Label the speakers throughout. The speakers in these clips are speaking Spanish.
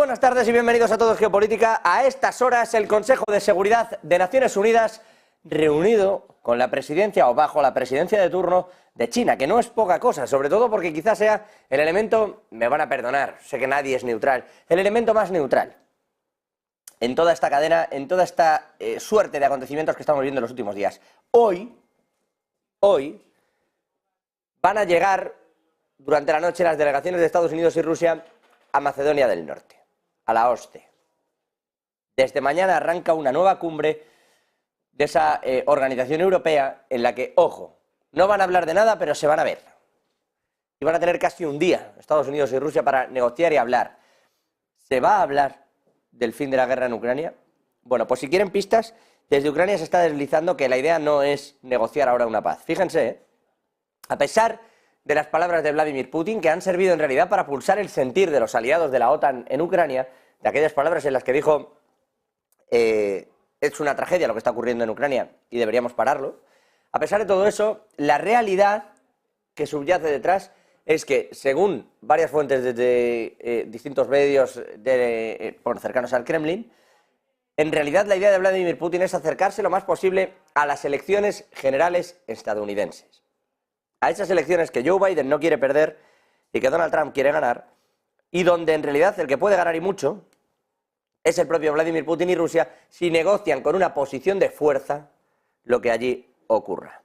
Speaker 1: Buenas tardes y bienvenidos a Todo Geopolítica. A estas horas el Consejo de Seguridad de Naciones Unidas reunido con la presidencia o bajo la presidencia de turno de China, que no es poca cosa, sobre todo porque quizás sea el elemento, me van a perdonar, sé que nadie es neutral, el elemento más neutral en toda esta cadena, en toda esta suerte de acontecimientos que estamos viendo en los últimos días. Hoy van a llegar durante la noche las delegaciones de Estados Unidos y Rusia a Macedonia del Norte, a la OSCE. Desde mañana arranca una nueva cumbre de esa organización europea en la que, ojo, no van a hablar de nada, pero se van a ver. Y van a tener casi un día Estados Unidos y Rusia para negociar y hablar. ¿Se va a hablar del fin de la guerra en Ucrania? Bueno, pues si quieren pistas, desde Ucrania se está deslizando que la idea no es negociar ahora una paz. Fíjense, a pesar de las palabras de Vladimir Putin, que han servido en realidad para pulsar el sentir de los aliados de la OTAN en Ucrania, de aquellas palabras en las que dijo es una tragedia lo que está ocurriendo en Ucrania y deberíamos pararlo. A pesar de todo eso, la realidad que subyace detrás es que, según varias fuentes desde distintos medios cercanos al Kremlin, en realidad la idea de Vladimir Putin es acercarse lo más posible a las elecciones generales estadounidenses. A esas elecciones que Joe Biden no quiere perder y que Donald Trump quiere ganar, y donde en realidad el que puede ganar y mucho es el propio Vladimir Putin y Rusia si negocian con una posición de fuerza lo que allí ocurra.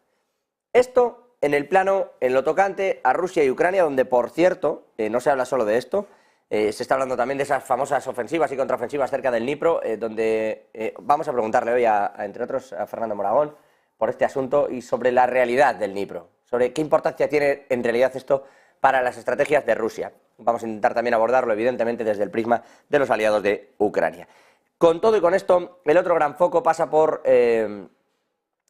Speaker 1: Esto en el plano, en lo tocante a Rusia y Ucrania, donde, por cierto, no se habla solo de esto, se está hablando también de esas famosas ofensivas y contraofensivas cerca del Dnipro, donde vamos a preguntarle hoy, entre otros, a Fernando Moragón por este asunto y sobre la realidad del Dnipro, sobre qué importancia tiene en realidad esto para las estrategias de Rusia. Vamos a intentar también abordarlo, evidentemente, desde el prisma de los aliados de Ucrania. Con todo y con esto, el otro gran foco pasa por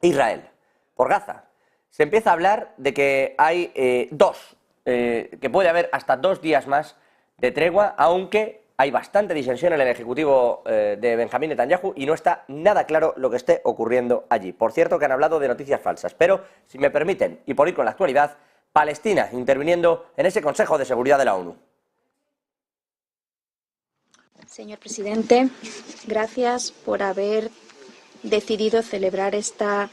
Speaker 1: Israel, por Gaza. Se empieza a hablar de que hay que puede haber hasta 2 días más de tregua, aunque hay bastante disensión en el Ejecutivo de Benjamín Netanyahu y no está nada claro lo que esté ocurriendo allí. Por cierto, que han hablado de noticias falsas, pero, si me permiten, y por ir con la actualidad, Palestina interviniendo en ese Consejo de Seguridad de la ONU.
Speaker 2: Señor presidente, gracias por haber decidido celebrar esta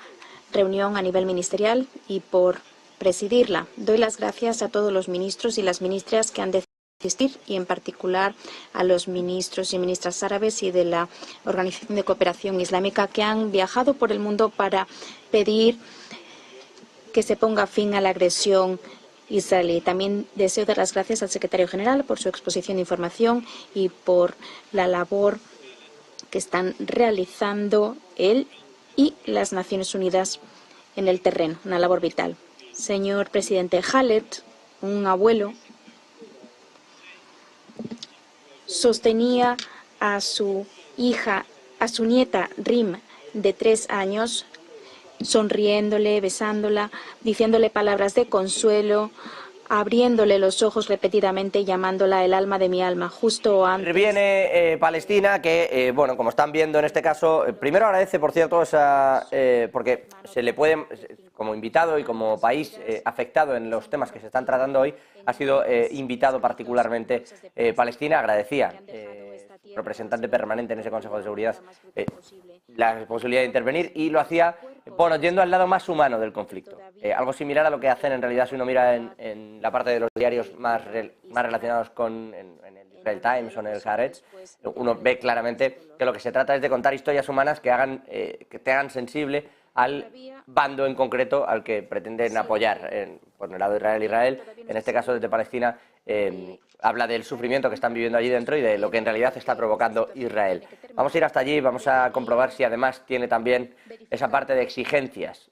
Speaker 2: reunión a nivel ministerial y por presidirla. Doy las gracias a todos los ministros y las ministras que han decidido asistir, y en particular a los ministros y ministras árabes y de la Organización de Cooperación Islámica que han viajado por el mundo para pedir que se ponga fin a la agresión israelí. También deseo dar las gracias al secretario general por su exposición de información y por la labor que están realizando él y las Naciones Unidas en el terreno, una labor vital. Señor presidente, Khaled, un abuelo, sostenía a su hija, a su nieta Rim, de 3 años, sonriéndole, besándola, diciéndole palabras de consuelo, abriéndole los ojos repetidamente y llamándola el alma de mi alma, justo antes.
Speaker 1: Viene Palestina, que, bueno, como están viendo en este caso, primero agradece, por cierto, porque se le puede, como invitado y como país afectado en los temas que se están tratando hoy, ha sido invitado particularmente Palestina. Agradecía representante permanente en ese Consejo de Seguridad la posibilidad de intervenir, y lo hacía, bueno, yendo al lado más humano del conflicto. Algo similar a lo que hacen en realidad si uno mira en la parte de los diarios más relacionados con en el Israel Times o en el Haaretz, uno ve claramente que lo que se trata es de contar historias humanas que te hagan sensible al bando en concreto al que pretenden apoyar, por el lado de Israel, en este caso desde Palestina. Habla del sufrimiento que están viviendo allí dentro y de lo que en realidad está provocando Israel. Vamos a ir hasta allí y vamos a comprobar si además tiene también esa parte de exigencias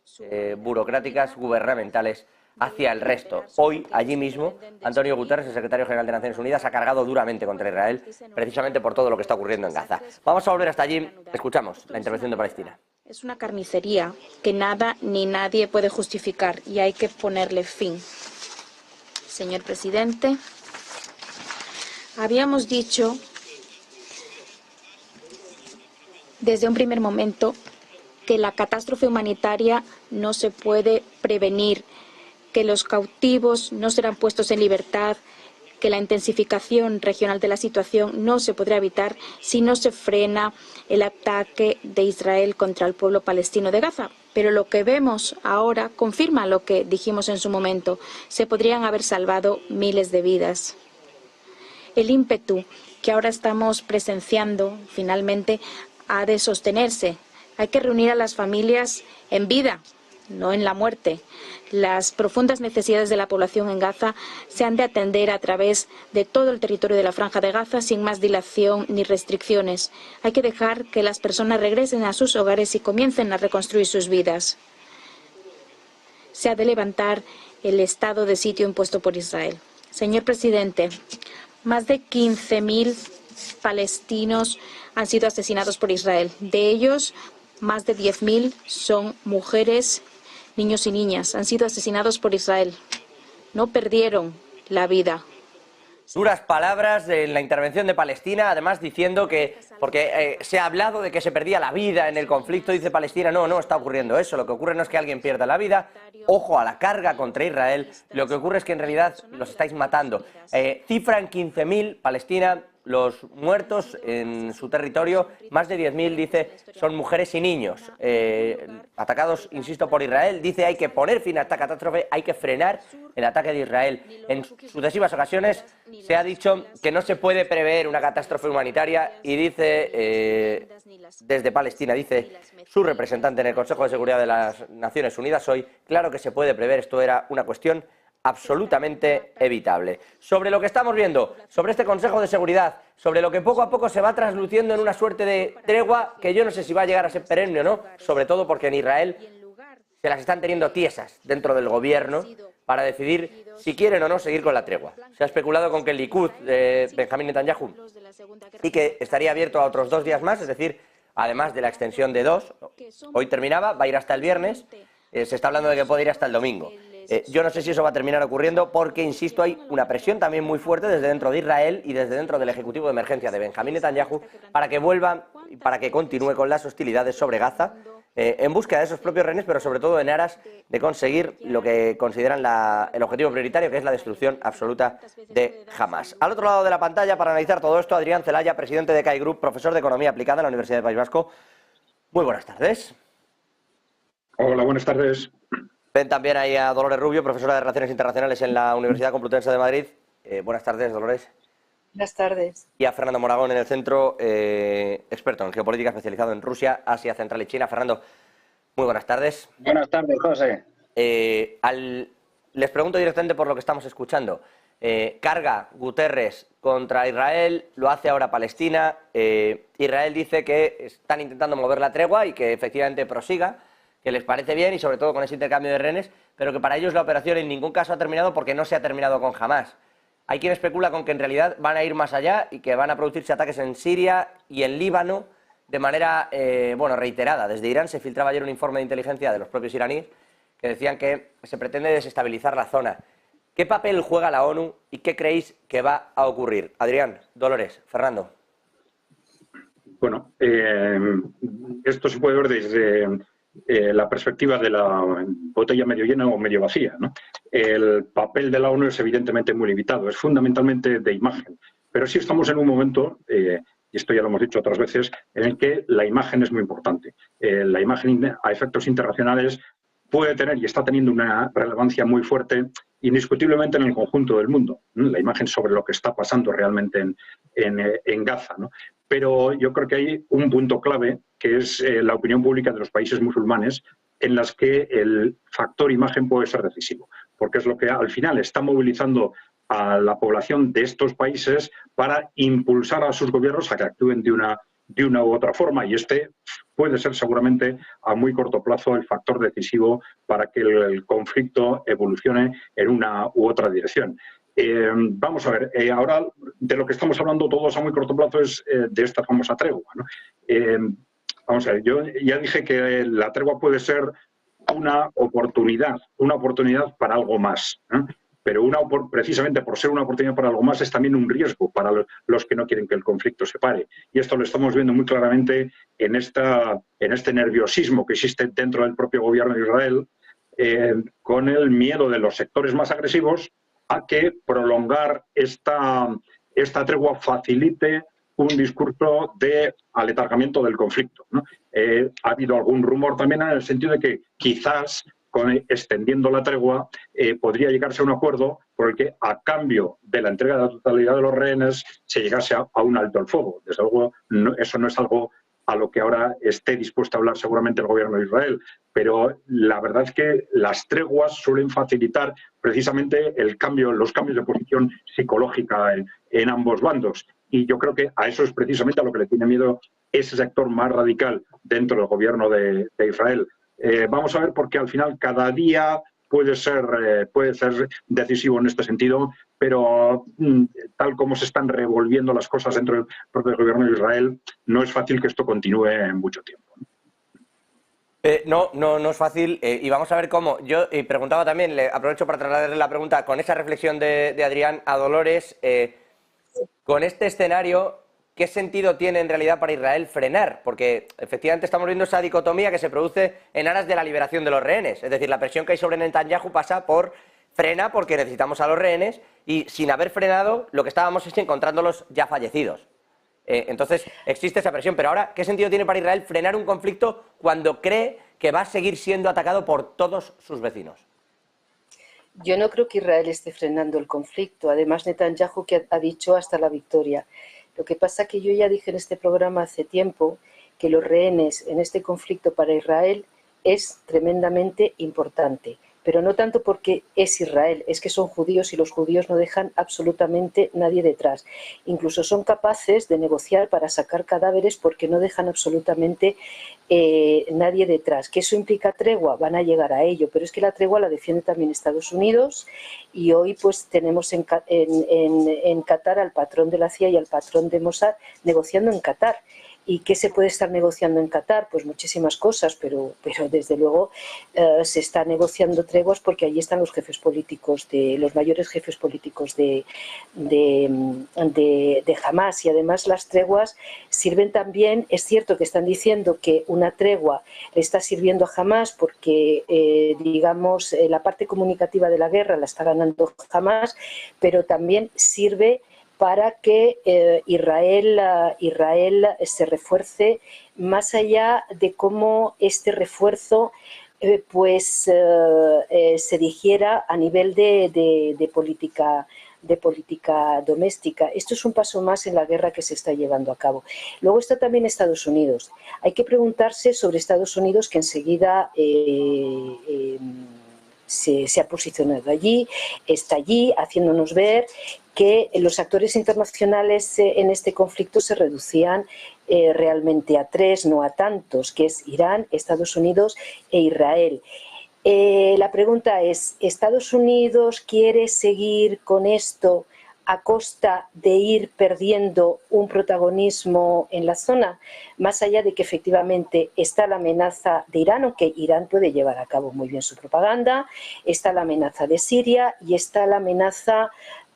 Speaker 1: burocráticas, gubernamentales hacia el resto. Hoy, allí mismo, Antonio Guterres, el secretario general de Naciones Unidas, ha cargado duramente contra Israel, precisamente por todo lo que está ocurriendo en Gaza. Vamos a volver hasta allí. Escuchamos la intervención de Palestina.
Speaker 2: Es una carnicería que nada ni nadie puede justificar y hay que ponerle fin. Señor presidente, habíamos dicho desde un primer momento que la catástrofe humanitaria no se puede prevenir, que los cautivos no serán puestos en libertad, que la intensificación regional de la situación no se podrá evitar si no se frena el ataque de Israel contra el pueblo palestino de Gaza. Pero lo que vemos ahora confirma lo que dijimos en su momento. Se podrían haber salvado miles de vidas. El ímpetu que ahora estamos presenciando finalmente ha de sostenerse. Hay que reunir a las familias en vida, no en la muerte. Las profundas necesidades de la población en Gaza se han de atender a través de todo el territorio de la Franja de Gaza sin más dilación ni restricciones. Hay que dejar que las personas regresen a sus hogares y comiencen a reconstruir sus vidas. Se ha de levantar el estado de sitio impuesto por Israel. Señor presidente, más de 15.000 palestinos han sido asesinados por Israel. De ellos, más de 10.000 son mujeres, niños y niñas. Han sido asesinados por Israel. No perdieron la vida.
Speaker 1: Duras palabras en la intervención de Palestina, además diciendo que, porque se ha hablado de que se perdía la vida en el conflicto, dice Palestina, no está ocurriendo eso, lo que ocurre no es que alguien pierda la vida, ojo a la carga contra Israel, lo que ocurre es que en realidad los estáis matando. Cifran 15.000 Palestina los muertos en su territorio, más de 10.000, dice, son mujeres y niños, atacados, insisto, por Israel. Dice hay que poner fin a esta catástrofe, hay que frenar el ataque de Israel. En sucesivas ocasiones se ha dicho que no se puede prever una catástrofe humanitaria y dice, desde Palestina, dice su representante en el Consejo de Seguridad de las Naciones Unidas hoy, claro que se puede prever, esto era una cuestión absolutamente evitable. Sobre lo que estamos viendo, sobre este Consejo de Seguridad, sobre lo que poco a poco se va trasluciendo en una suerte de tregua que yo no sé si va a llegar a ser perenne o no, sobre todo porque en Israel se las están teniendo tiesas dentro del gobierno para decidir si quieren o no seguir con la tregua. Se ha especulado con que el Likud de Benjamín Netanyahu y que estaría abierto a otros 2 días más, es decir, además de la extensión de 2, hoy terminaba, va a ir hasta el viernes, se está hablando de que puede ir hasta el domingo. Yo no sé si eso va a terminar ocurriendo porque, insisto, hay una presión también muy fuerte desde dentro de Israel y desde dentro del Ejecutivo de Emergencia de Benjamín Netanyahu para que vuelva y para que continúe con las hostilidades sobre Gaza en búsqueda de esos propios rehenes, pero sobre todo en aras de conseguir lo que consideran el objetivo prioritario, que es la destrucción absoluta de Hamás. Al otro lado de la pantalla, para analizar todo esto, Adrián Celaya, presidente de CAI Group, profesor de Economía Aplicada en la Universidad del País Vasco. Muy buenas tardes.
Speaker 3: Hola, buenas tardes.
Speaker 1: Ven también ahí a Dolores Rubio, profesora de Relaciones Internacionales en la Universidad Complutense de Madrid. Buenas tardes, Dolores.
Speaker 4: Buenas tardes.
Speaker 1: Y a Fernando Moragón en el centro, experto en geopolítica especializado en Rusia, Asia Central y China. Fernando, muy buenas tardes.
Speaker 3: Buenas tardes, José.
Speaker 1: Les pregunto directamente por lo que estamos escuchando. Carga Guterres contra Israel, lo hace ahora Palestina. Israel dice que están intentando mover la tregua y que efectivamente prosiga, que les parece bien y sobre todo con ese intercambio de rehenes, pero que para ellos la operación en ningún caso ha terminado porque no se ha terminado con Hamás. Hay quien especula con que en realidad van a ir más allá y que van a producirse ataques en Siria y en Líbano de manera reiterada. Desde Irán se filtraba ayer un informe de inteligencia de los propios iraníes que decían que se pretende desestabilizar la zona. ¿Qué papel juega la ONU y qué creéis que va a ocurrir? Adrián, Dolores, Fernando.
Speaker 3: Bueno, esto se puede ver desde la perspectiva de la botella medio llena o medio vacía, ¿no? El papel de la ONU es evidentemente muy limitado, es fundamentalmente de imagen, pero sí estamos en un momento, y esto ya lo hemos dicho otras veces, en el que la imagen es muy importante. La imagen a efectos internacionales puede tener y está teniendo una relevancia muy fuerte, indiscutiblemente en el conjunto del mundo, ¿no? La imagen sobre lo que está pasando realmente en Gaza, ¿no? Pero yo creo que hay un punto clave, que es la opinión pública de los países musulmanes, en las que el factor imagen puede ser decisivo, porque es lo que al final está movilizando a la población de estos países para impulsar a sus gobiernos a que actúen de una u otra forma, y este puede ser seguramente a muy corto plazo el factor decisivo para que el conflicto evolucione en una u otra dirección. Vamos a ver, ahora de lo que estamos hablando todos a muy corto plazo es de esta famosa tregua, ¿no? Vamos a ver, yo ya dije que la tregua puede ser una oportunidad para algo más, ¿no? Pero precisamente por ser una oportunidad para algo más es también un riesgo para los que no quieren que el conflicto se pare. Y esto lo estamos viendo muy claramente en este nerviosismo que existe dentro del propio gobierno de Israel, con el miedo de los sectores más agresivos a que prolongar esta tregua facilite un discurso de aletargamiento del conflicto, ¿no? Ha habido algún rumor también en el sentido de que quizás, extendiendo la tregua, podría llegarse a un acuerdo por el que, a cambio de la entrega de la totalidad de los rehenes, se llegase a un alto el fuego. Desde luego, eso no es algo a lo que ahora esté dispuesto a hablar seguramente el gobierno de Israel, pero la verdad es que las treguas suelen facilitar precisamente los cambios de posición psicológica en ambos bandos. Y yo creo que a eso es precisamente a lo que le tiene miedo ese sector más radical dentro del gobierno de Israel. Vamos a ver, porque al final cada día puede ser decisivo en este sentido, pero tal como se están revolviendo las cosas dentro del propio gobierno de Israel, no es fácil que esto continúe en mucho tiempo.
Speaker 1: No es fácil, y vamos a ver cómo. Yo preguntaba también, aprovecho para trasladarle la pregunta, con esa reflexión de Adrián a Dolores, con este escenario, ¿qué sentido tiene en realidad para Israel frenar? Porque efectivamente estamos viendo esa dicotomía que se produce en aras de la liberación de los rehenes. Es decir, la presión que hay sobre Netanyahu pasa por frena porque necesitamos a los rehenes, y sin haber frenado lo que estábamos es encontrándolos ya fallecidos. Entonces existe esa presión, pero ahora, ¿qué sentido tiene para Israel frenar un conflicto cuando cree que va a seguir siendo atacado por todos sus vecinos?
Speaker 4: Yo no creo que Israel esté frenando el conflicto. Además, Netanyahu que ha dicho hasta la victoria. Lo que pasa que yo ya dije en este programa hace tiempo que los rehenes en este conflicto para Israel es tremendamente importante. Pero no tanto porque es Israel, es que son judíos y los judíos no dejan absolutamente nadie detrás. Incluso son capaces de negociar para sacar cadáveres porque no dejan absolutamente nadie detrás. ¿Que eso implica tregua? Van a llegar a ello, pero es que la tregua la defiende también Estados Unidos, y hoy pues tenemos en Qatar al patrón de la CIA y al patrón de Mossad negociando en Qatar. ¿Y qué se puede estar negociando en Qatar? Pues muchísimas cosas, pero desde luego se está negociando treguas porque allí están los jefes políticos, los mayores jefes políticos de Hamás, y además las treguas sirven también. Es cierto que están diciendo que una tregua le está sirviendo a Hamás porque, digamos, la parte comunicativa de la guerra la está ganando Hamás, pero también sirve para que Israel se refuerce, más allá de cómo este refuerzo se digiera a nivel de política doméstica. Esto es un paso más en la guerra que se está llevando a cabo. Luego está también Estados Unidos. Hay que preguntarse sobre Estados Unidos, que enseguida se ha posicionado allí, está allí haciéndonos ver que los actores internacionales en este conflicto se reducían realmente a tres, no a tantos, que es Irán, Estados Unidos e Israel. La pregunta es, ¿Estados Unidos quiere seguir con esto a costa de ir perdiendo un protagonismo en la zona? Más allá de que efectivamente está la amenaza de Irán, aunque Irán puede llevar a cabo muy bien su propaganda, está la amenaza de Siria y está la amenaza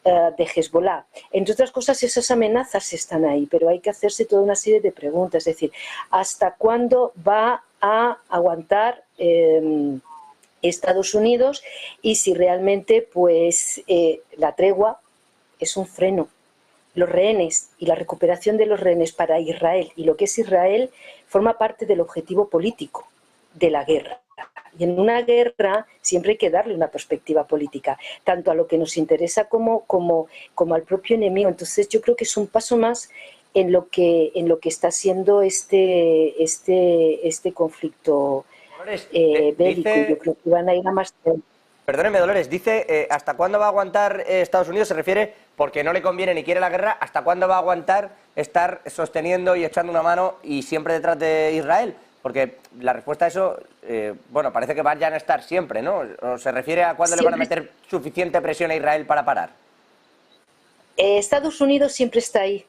Speaker 4: de Hezbollah. Entre otras cosas, esas amenazas están ahí, pero hay que hacerse toda una serie de preguntas, es decir, ¿hasta cuándo va a aguantar Estados Unidos? Y si realmente la tregua es un freno. Los rehenes y la recuperación de los rehenes para Israel y lo que es Israel forma parte del objetivo político de la guerra. Y en una guerra siempre hay que darle una perspectiva política, tanto a lo que nos interesa como al propio enemigo. Entonces yo creo que es un paso más en lo que está siendo este conflicto bélico. Yo creo que van a ir a más tiempo.
Speaker 1: Perdóneme, Dolores, dice ¿hasta cuándo va a aguantar Estados Unidos? Se refiere porque no le conviene ni quiere la guerra. ¿Hasta cuándo va a aguantar estar sosteniendo y echando una mano y siempre detrás de Israel? Porque la respuesta a eso, bueno, parece que vayan a estar siempre, ¿no? ¿O se refiere a cuándo le van a meter suficiente presión a Israel para parar?
Speaker 4: Estados Unidos siempre está ahí,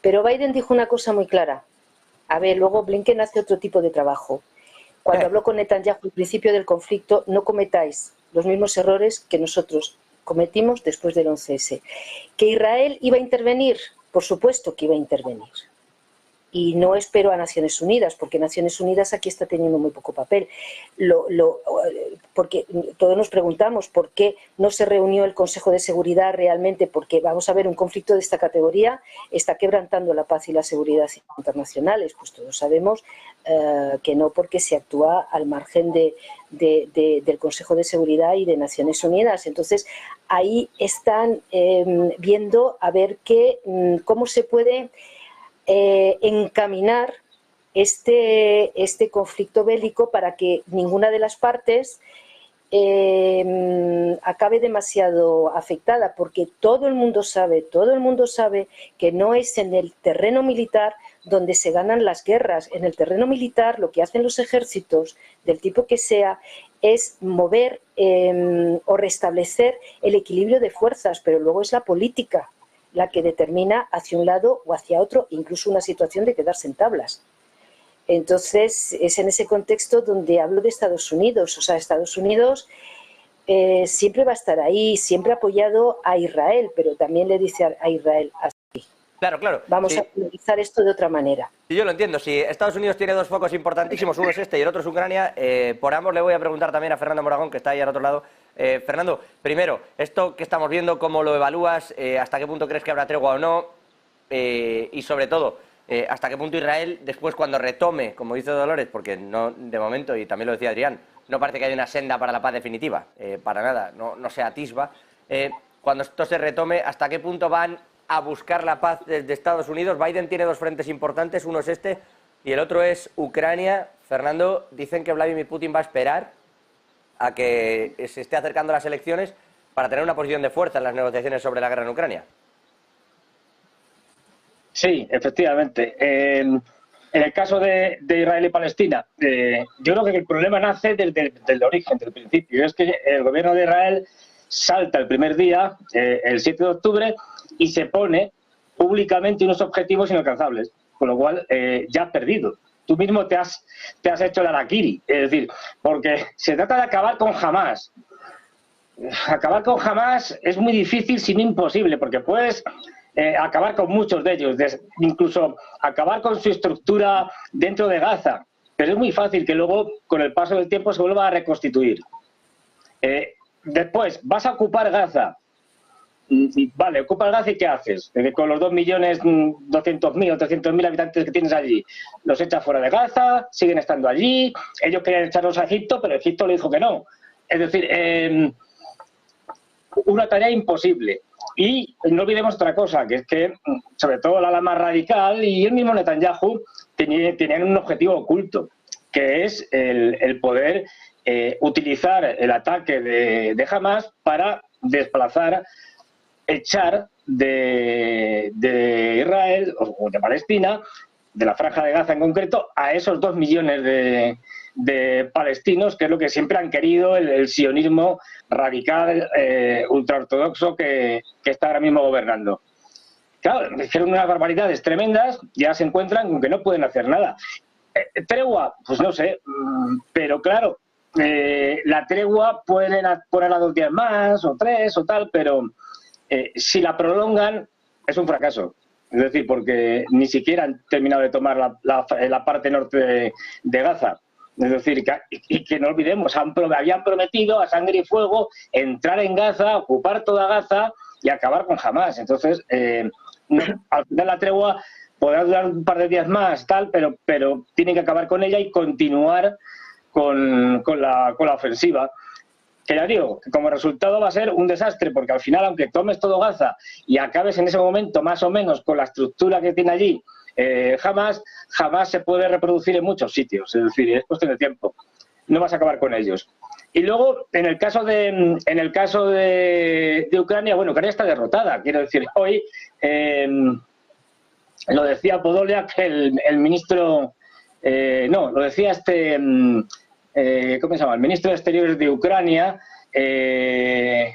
Speaker 4: pero Biden dijo una cosa muy clara. A ver, luego Blinken hace otro tipo de trabajo. Cuando habló con Netanyahu al principio del conflicto, no cometáis los mismos errores que nosotros cometimos después del 11S. ¿Que Israel iba a intervenir? Por supuesto que iba a intervenir. y no espero a Naciones Unidas, porque Naciones Unidas aquí está teniendo muy poco papel. Porque todos nos preguntamos por qué no se reunió el Consejo de Seguridad realmente, porque vamos a ver, un conflicto de esta categoría está quebrantando la paz y la seguridad internacionales. Pues todos sabemos que no, porque se actúa al margen del Consejo de Seguridad y de Naciones Unidas. Entonces, ahí están viendo a ver cómo se puede encaminar este conflicto bélico para que ninguna de las partes acabe demasiado afectada, porque todo el mundo sabe que no es en el terreno militar donde se ganan las guerras. En el terreno militar lo que hacen los ejércitos, del tipo que sea, es mover o restablecer el equilibrio de fuerzas, pero luego es la política la que determina hacia un lado o hacia otro, incluso una situación de quedarse en tablas. Entonces, es en ese contexto donde hablo de Estados Unidos. O sea, Estados Unidos siempre va a estar ahí, siempre ha apoyado a Israel, pero también le dice a Israel así.
Speaker 1: Claro, claro.
Speaker 4: Vamos
Speaker 1: sí.
Speaker 4: a priorizar esto de otra manera.
Speaker 1: Sí, yo lo entiendo. Si Estados Unidos tiene dos focos importantísimos, uno es este y el otro es Ucrania, por ambos le voy a preguntar también a Fernando Moragón, que está ahí al otro lado. Fernando, primero, esto que estamos viendo, ¿cómo lo evalúas? ¿Hasta qué punto crees que habrá tregua o no? Y sobre todo, ¿hasta qué punto Israel, después cuando retome, como dice Dolores, porque no de momento, y también lo decía Adrián, no parece que haya una senda para la paz definitiva, para nada, no se atisba, cuando esto se retome, ¿hasta qué punto van a buscar la paz desde Estados Unidos? Biden tiene dos frentes importantes, uno es este y el otro es Ucrania. Fernando, dicen que Vladimir Putin va a esperar a que se esté acercando las elecciones para tener una posición de fuerza en las negociaciones sobre la guerra en Ucrania.
Speaker 5: Sí, efectivamente. En el caso de Israel y Palestina, yo creo que el problema nace del origen, del principio. Es que el gobierno de Israel salta el primer día, el 7 de octubre, y se pone públicamente unos objetivos inalcanzables, con lo cual ya has perdido. Tú mismo te has hecho el harakiri, es decir, porque se trata de acabar con Hamás. Acabar con Hamás es muy difícil, si no imposible, porque puedes acabar con muchos de ellos, incluso acabar con su estructura dentro de Gaza, pero es muy fácil que luego, con el paso del tiempo, se vuelva a reconstituir. Después, vas a ocupar Gaza. Vale, ocupas Gaza y ¿qué haces? Con los 2.200.000 o 300.000 habitantes que tienes allí, los echas fuera de Gaza, siguen estando allí. Ellos querían echarlos a Egipto, pero Egipto le dijo que no. Es decir, una tarea imposible. Y no olvidemos otra cosa, que es que, sobre todo la ala más radical y el mismo Netanyahu tenían un objetivo oculto, que es el poder utilizar el ataque de Hamás para desplazar, echar de Israel o de Palestina, de la Franja de Gaza en concreto, a esos 2 millones de palestinos, que es lo que siempre han querido el sionismo radical, ultraortodoxo que está ahora mismo gobernando. Claro, hicieron unas barbaridades tremendas, ya se encuentran con que no pueden hacer nada. ¿Tregua? Pues no sé, pero claro, la tregua pueden ponerla 2 días más, o 3, o tal, pero si la prolongan, es un fracaso. Es decir, porque ni siquiera han terminado de tomar la parte norte de Gaza. Es decir, que no olvidemos, habían prometido a sangre y fuego entrar en Gaza, ocupar toda Gaza y acabar con Hamás. Entonces, al final la tregua podrá durar un par de días más, tal, pero tienen que acabar con ella y continuar con la ofensiva. Que ya digo, que como resultado va a ser un desastre, porque al final, aunque tomes todo Gaza y acabes en ese momento más o menos con la estructura que tiene allí Hamás se puede reproducir en muchos sitios, es decir, es cuestión de tiempo. No vas a acabar con ellos. Y luego, en el caso de Ucrania, bueno, Ucrania está derrotada. Quiero decir, hoy lo decía Podolyak, el ministro, lo decía ¿cómo se llama? El ministro de Exteriores de Ucrania, que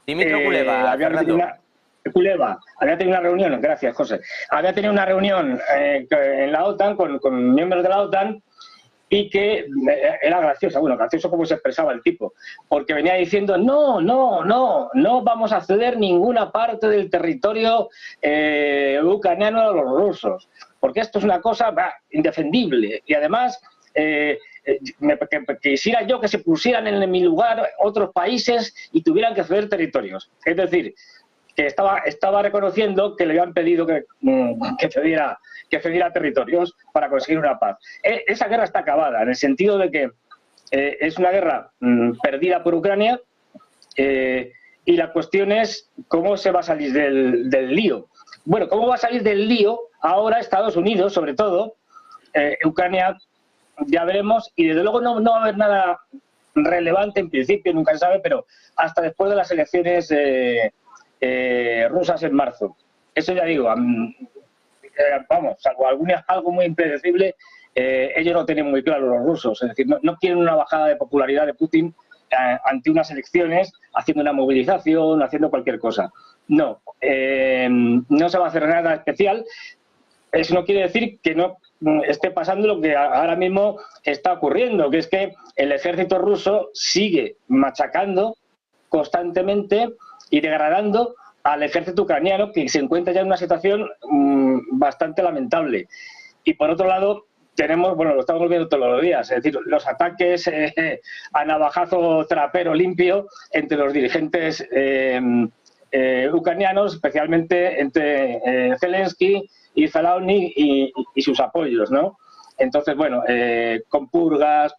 Speaker 1: Dmytro Kuleba,
Speaker 5: Kuleba había tenido una reunión, gracias José, había tenido una reunión en la OTAN con miembros de la OTAN y que era gracioso como se expresaba el tipo, porque venía diciendo no vamos a ceder ninguna parte del territorio ucraniano a los rusos. porque esto es una cosa indefendible. Y además, quisiera yo que se pusieran en mi lugar otros países y tuvieran que ceder territorios. Es decir, que estaba reconociendo que le habían pedido que cediera territorios para conseguir una paz. Esa guerra está acabada, en el sentido de que es una guerra perdida por Ucrania, y la cuestión es cómo se va a salir del lío. Bueno, ¿cómo va a salir del lío ahora Estados Unidos, sobre todo? Ucrania ya veremos, y desde luego no va a haber nada relevante en principio, nunca se sabe, pero hasta después de las elecciones rusas en marzo. Eso ya digo, vamos, salvo algo muy impredecible, ellos no tienen muy claro, los rusos, es decir, no quieren una bajada de popularidad de Putin ante unas elecciones, haciendo una movilización, haciendo cualquier cosa. No, no se va a hacer nada especial. Eso no quiere decir que no esté pasando lo que ahora mismo está ocurriendo, que es que el ejército ruso sigue machacando constantemente y degradando al ejército ucraniano, que se encuentra ya en una situación bastante lamentable. Y por otro lado, tenemos, bueno, lo estamos viendo todos los días, es decir, los ataques a navajazo trapero limpio entre los dirigentes ucranianos, especialmente entre Zelensky y Zelensky y sus apoyos, ¿no? Entonces, bueno, con purgas,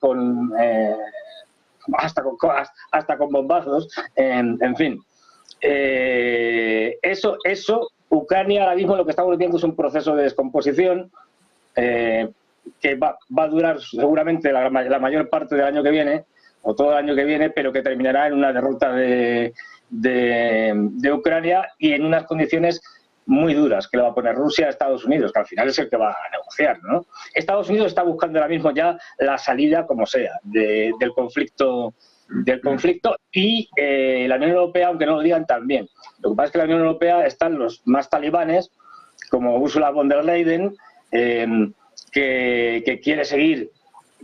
Speaker 5: hasta con bombazos, en fin. Eso, Ucrania ahora mismo lo que estamos viendo es un proceso de descomposición que va a durar seguramente la mayor parte del año que viene, o todo el año que viene, pero que terminará en una derrota de Ucrania y en unas condiciones muy duras que le va a poner Rusia a Estados Unidos, que al final es el que va a negociar, ¿no? Estados Unidos está buscando ahora mismo ya la salida, como sea, del conflicto y la Unión Europea, aunque no lo digan, también. Lo que pasa es que en la Unión Europea están los más talibanes, como Ursula von der Leyen, que quiere seguir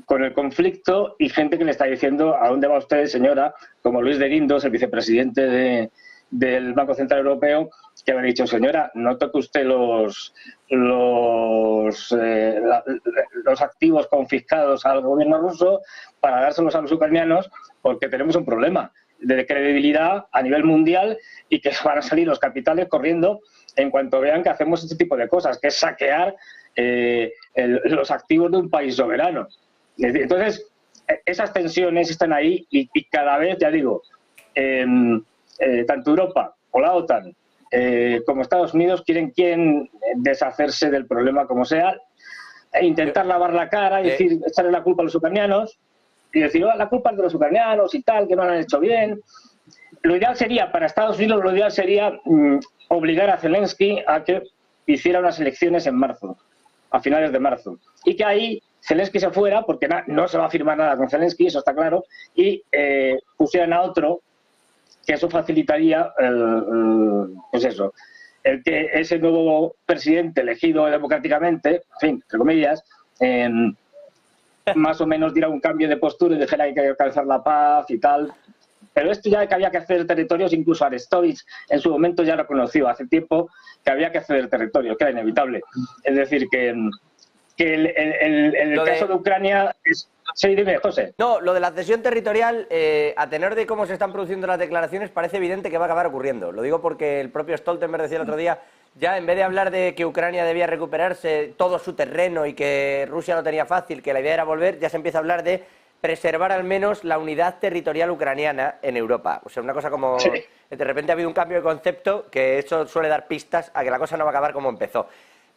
Speaker 5: con el conflicto, y gente que le está diciendo ¿a dónde va usted, señora? Como Luis de Guindos, el vicepresidente del Banco Central Europeo, que había dicho, señora, no toque usted los activos confiscados al gobierno ruso para dárselos a los ucranianos, porque tenemos un problema de credibilidad a nivel mundial y que van a salir los capitales corriendo en cuanto vean que hacemos este tipo de cosas, que es saquear los activos de un país soberano. Entonces, esas tensiones están ahí y cada vez, ya digo, tanto Europa o la OTAN como Estados Unidos quieren deshacerse del problema como sea, e intentar lavar la cara y decir, echarle la culpa a los ucranianos y decir, la culpa es de los ucranianos y tal, que no lo han hecho bien. Lo ideal sería, para Estados Unidos, obligar a Zelensky a que hiciera unas elecciones en marzo, a finales de marzo, y que ahí Zelensky se fuera, porque no se va a firmar nada con Zelensky, eso está claro, y pusieran a otro, que eso facilitaría el que ese nuevo presidente elegido democráticamente, en fin, entre comillas, más o menos diera un cambio de postura y dijera que hay que alcanzar la paz y tal. Pero esto ya que había que ceder territorios, incluso Arestovich en su momento ya lo conoció hace tiempo, que había que ceder territorios, que era inevitable. Es decir, que en el caso de Ucrania es... Sí, dime, José.
Speaker 1: No, lo de la cesión territorial, a tenor de cómo se están produciendo las declaraciones, parece evidente que va a acabar ocurriendo. Lo digo porque el propio Stoltenberg decía el otro día, ya en vez de hablar de que Ucrania debía recuperarse todo su terreno y que Rusia lo tenía fácil, que la idea era volver, ya se empieza a hablar de preservar al menos la unidad territorial ucraniana en Europa. O sea, una cosa como... Sí. De repente ha habido un cambio de concepto, que eso suele dar pistas a que la cosa no va a acabar como empezó.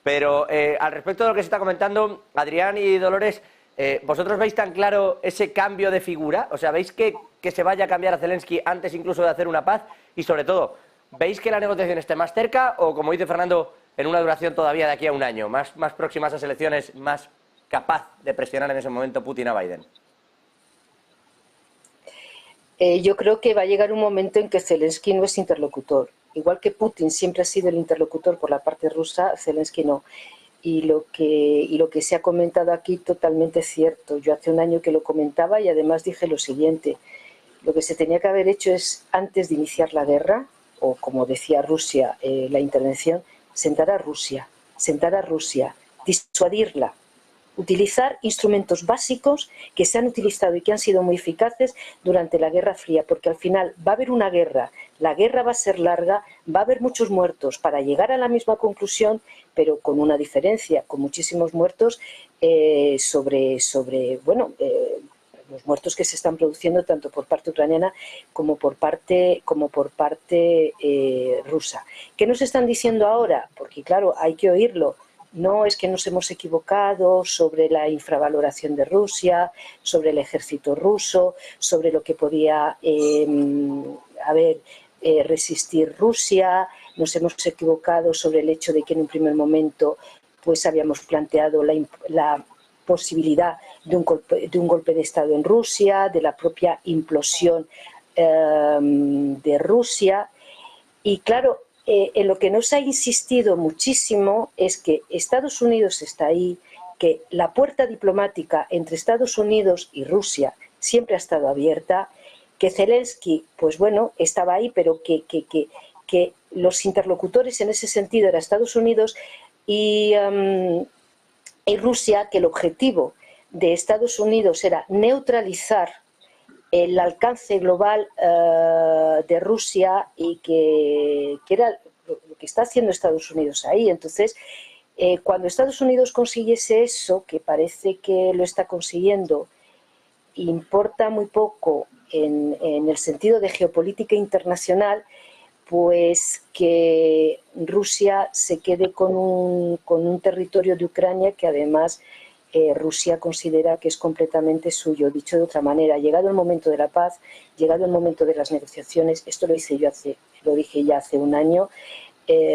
Speaker 1: Pero al respecto de lo que se está comentando, Adrián y Dolores, ¿vosotros veis tan claro ese cambio de figura? O sea, ¿veis que se vaya a cambiar a Zelensky antes incluso de hacer una paz? Y sobre todo, ¿veis que la negociación esté más cerca o, como dice Fernando, en una duración todavía de aquí a un año, más próxima a esas elecciones, más capaz de presionar en ese momento Putin a Biden?
Speaker 4: Yo creo que va a llegar un momento en que Zelensky no es interlocutor. Igual que Putin siempre ha sido el interlocutor por la parte rusa, Zelensky no. Y lo que se ha comentado aquí totalmente cierto. Yo hace un año que lo comentaba y además dije lo siguiente. Lo que se tenía que haber hecho es, antes de iniciar la guerra, o como decía Rusia, la intervención, sentar a Rusia, disuadirla, utilizar instrumentos básicos que se han utilizado y que han sido muy eficaces durante la Guerra Fría, porque al final va a haber una guerra, la guerra va a ser larga, va a haber muchos muertos para llegar a la misma conclusión, pero con una diferencia, con muchísimos muertos los muertos que se están produciendo tanto por parte ucraniana como por parte rusa. ¿Qué nos están diciendo ahora? Porque claro, hay que oírlo. No es que nos hemos equivocado sobre la infravaloración de Rusia, sobre el ejército ruso, sobre lo que podía resistir Rusia. Nos hemos equivocado sobre el hecho de que en un primer momento pues habíamos planteado la posibilidad de un golpe de Estado en Rusia, de la propia implosión de Rusia. Y claro, en lo que nos ha insistido muchísimo es que Estados Unidos está ahí, que la puerta diplomática entre Estados Unidos y Rusia siempre ha estado abierta, que Zelensky, pues bueno, estaba ahí, pero que los interlocutores en ese sentido eran Estados Unidos y Rusia, que el objetivo de Estados Unidos era neutralizar el alcance global de Rusia y que era lo que está haciendo Estados Unidos ahí. Entonces, cuando Estados Unidos consiguiese eso, que parece que lo está consiguiendo, importa muy poco en el sentido de geopolítica internacional, pues que Rusia se quede con un territorio de Ucrania que además Rusia considera que es completamente suyo. Dicho de otra manera, llegado el momento de la paz, llegado el momento de las negociaciones, esto lo dije ya hace un año,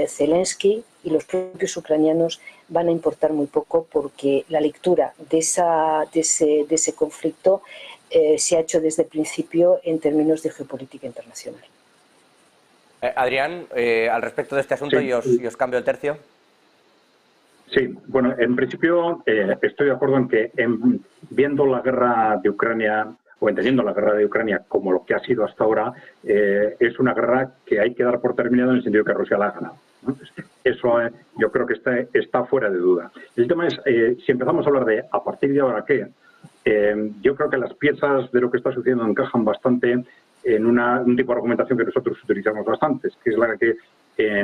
Speaker 4: Zelensky y los propios ucranianos van a importar muy poco, porque la lectura de ese conflicto se ha hecho desde el principio en términos de geopolítica internacional.
Speaker 1: Adrián, al respecto de este asunto,
Speaker 3: Sí.
Speaker 1: y os cambio el tercio.
Speaker 3: Sí, bueno, en principio estoy de acuerdo en que viendo la guerra de Ucrania o entendiendo la guerra de Ucrania como lo que ha sido hasta ahora, es una guerra que hay que dar por terminada en el sentido de que Rusia la ha ganado, ¿no? Eso yo creo que está fuera de duda. El tema es, si empezamos a hablar de a partir de ahora qué, yo creo que las piezas de lo que está sucediendo encajan bastante en un tipo de argumentación que nosotros utilizamos bastante, que es la que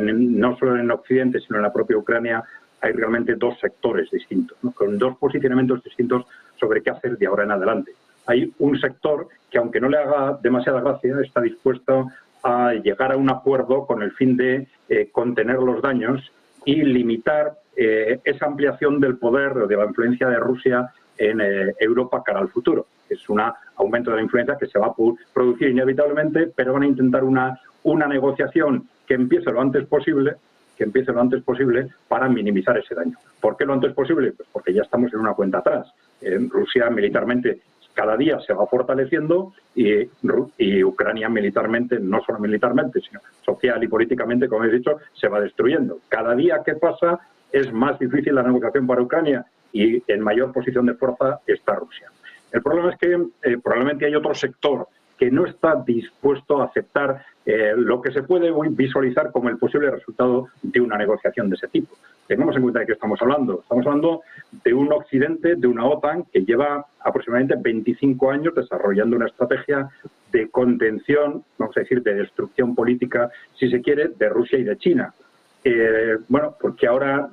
Speaker 3: no solo en Occidente, sino en la propia Ucrania, hay realmente dos sectores distintos, ¿no? Con dos posicionamientos distintos sobre qué hacer de ahora en adelante. Hay un sector que, aunque no le haga demasiada gracia, está dispuesto a llegar a un acuerdo con el fin de contener los daños y limitar esa ampliación del poder o de la influencia de Rusia en Europa cara al futuro. Es un aumento de la influencia que se va a producir inevitablemente, pero van a intentar una negociación que empiece lo antes posible, para minimizar ese daño. ¿Por qué lo antes posible? Pues porque ya estamos en una cuenta atrás. Rusia militarmente cada día se va fortaleciendo y Ucrania militarmente, no solo militarmente, sino social y políticamente, como he dicho, se va destruyendo. Cada día que pasa es más difícil la negociación para Ucrania y en mayor posición de fuerza está Rusia. El problema es que probablemente hay otro sector que no está dispuesto a aceptar lo que se puede visualizar como el posible resultado de una negociación de ese tipo. Tengamos en cuenta de qué estamos hablando. Estamos hablando de un Occidente, de una OTAN, que lleva aproximadamente 25 años desarrollando una estrategia de contención, vamos a decir, de destrucción política, si se quiere, de Rusia y de China. Bueno, porque ahora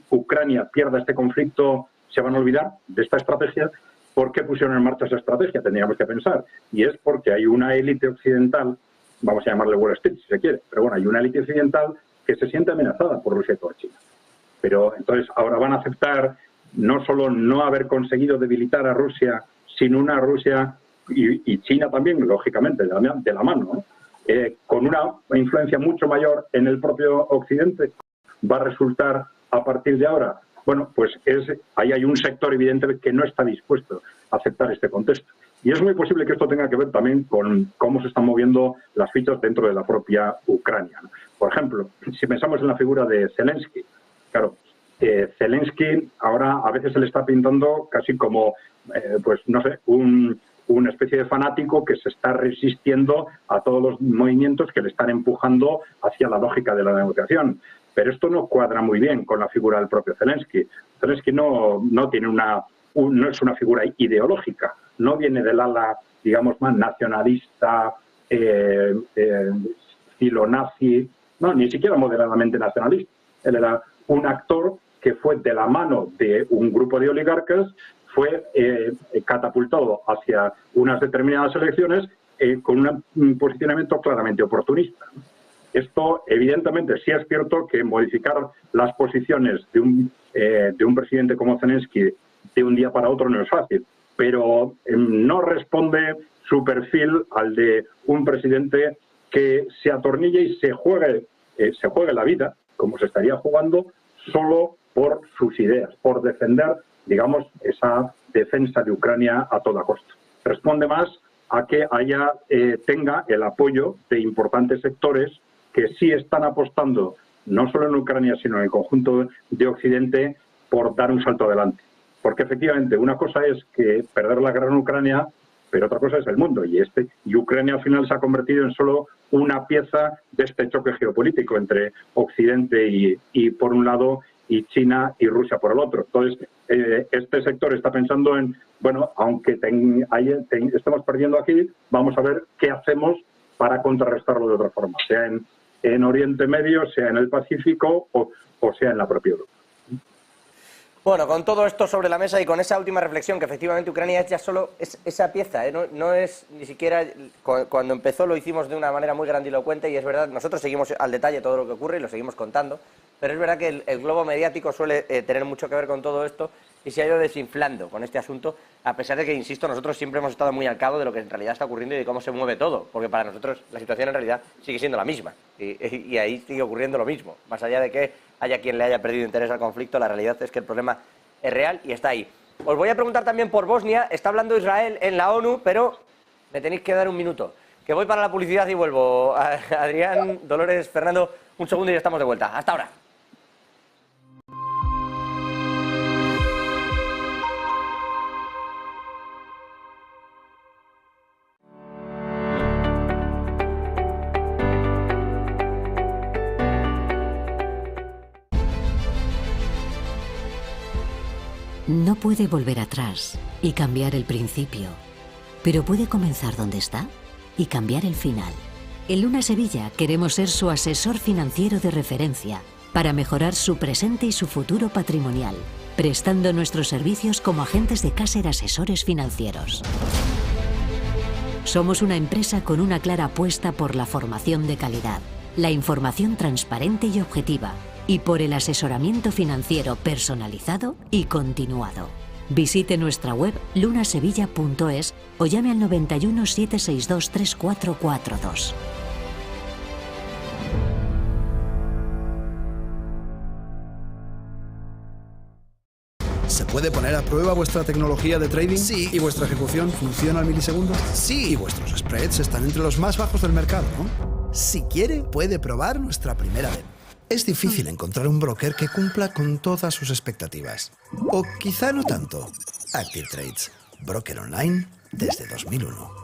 Speaker 3: Ucrania pierda este conflicto, ¿se van a olvidar de esta estrategia? ¿Por qué pusieron en marcha esa estrategia? Tendríamos que pensar. Y es porque hay una élite occidental, vamos a llamarle Wall Street si se quiere, pero bueno, hay una élite occidental que se siente amenazada por Rusia y por China. Pero entonces ahora van a aceptar no solo no haber conseguido debilitar a Rusia, sino una Rusia y China también, lógicamente, de la mano, ¿no? Con una influencia mucho mayor en el propio Occidente. Va a resultar a partir de ahora. Bueno, pues ahí hay un sector evidente que no está dispuesto a aceptar este contexto. Y es muy posible que esto tenga que ver también con cómo se están moviendo las fichas dentro de la propia Ucrania, ¿no? Por ejemplo, si pensamos en la figura de Zelensky, claro, Zelensky ahora a veces se le está pintando casi como, pues no sé, una especie de fanático que se está resistiendo a todos los movimientos que le están empujando hacia la lógica de la negociación. Pero esto no cuadra muy bien con la figura del propio Zelensky. Zelensky no tiene no es una figura ideológica, no viene del ala, digamos, más nacionalista, filonazi, no, ni siquiera moderadamente nacionalista. Él era un actor que fue de la mano de un grupo de oligarcas, fue catapultado hacia unas determinadas elecciones con un posicionamiento claramente oportunista. Esto, evidentemente, sí es cierto que modificar las posiciones de un presidente como Zelensky de un día para otro no es fácil, pero no responde su perfil al de un presidente que se atornille y se juegue la vida, como se estaría jugando, solo por sus ideas, por defender, digamos, esa defensa de Ucrania a toda costa. Responde más a que tenga el apoyo de importantes sectores que sí están apostando, no solo en Ucrania, sino en el conjunto de Occidente, por dar un salto adelante. Porque efectivamente, una cosa es que perder la guerra en Ucrania, pero otra cosa es el mundo. Y Ucrania al final se ha convertido en solo una pieza de este choque geopolítico entre Occidente y por un lado, y China y Rusia por el otro. Entonces, este sector está pensando en, bueno, aunque estemos perdiendo aquí, vamos a ver qué hacemos para contrarrestarlo de otra forma, sea en Oriente Medio, sea en el Pacífico o sea en la propia Europa.
Speaker 1: Bueno, con todo esto sobre la mesa y con esa última reflexión, que efectivamente Ucrania es ya solo esa pieza, no es ni siquiera... Cuando empezó lo hicimos de una manera muy grandilocuente y es verdad, nosotros seguimos al detalle todo lo que ocurre y lo seguimos contando, pero es verdad que el globo mediático suele tener mucho que ver con todo esto y se ha ido desinflando con este asunto, a pesar de que, insisto, nosotros siempre hemos estado muy al cabo de lo que en realidad está ocurriendo y de cómo se mueve todo, porque para nosotros la situación en realidad sigue siendo la misma y ahí sigue ocurriendo lo mismo. Más allá de que haya quien le haya perdido interés al conflicto, la realidad es que el problema es real y está ahí. Os voy a preguntar también por Bosnia. Está hablando Israel en la ONU, pero me tenéis que dar un minuto, que voy para la publicidad y vuelvo. Adrián, Dolores, Fernando, un segundo y ya estamos de vuelta. Hasta ahora.
Speaker 6: No puede volver atrás y cambiar el principio, pero puede comenzar donde está y cambiar el final. En Luna Sevilla queremos ser su asesor financiero de referencia para mejorar su presente y su futuro patrimonial, prestando nuestros servicios como agentes de Caser Asesores Financieros. Somos una empresa con una clara apuesta por la formación de calidad, la información transparente y objetiva, y por el asesoramiento financiero personalizado y continuado. Visite nuestra web lunasevilla.es o llame al 91 762 3442.
Speaker 7: ¿Se puede poner a prueba vuestra tecnología de trading? Sí. ¿Y vuestra ejecución funciona al milisegundo? Sí. ¿Y vuestros spreads están entre los más bajos del mercado, no? Si quiere, puede probar nuestra primera vez. Es difícil encontrar un broker que cumpla con todas sus expectativas. O quizá no tanto. Active Trades, broker online desde 2001.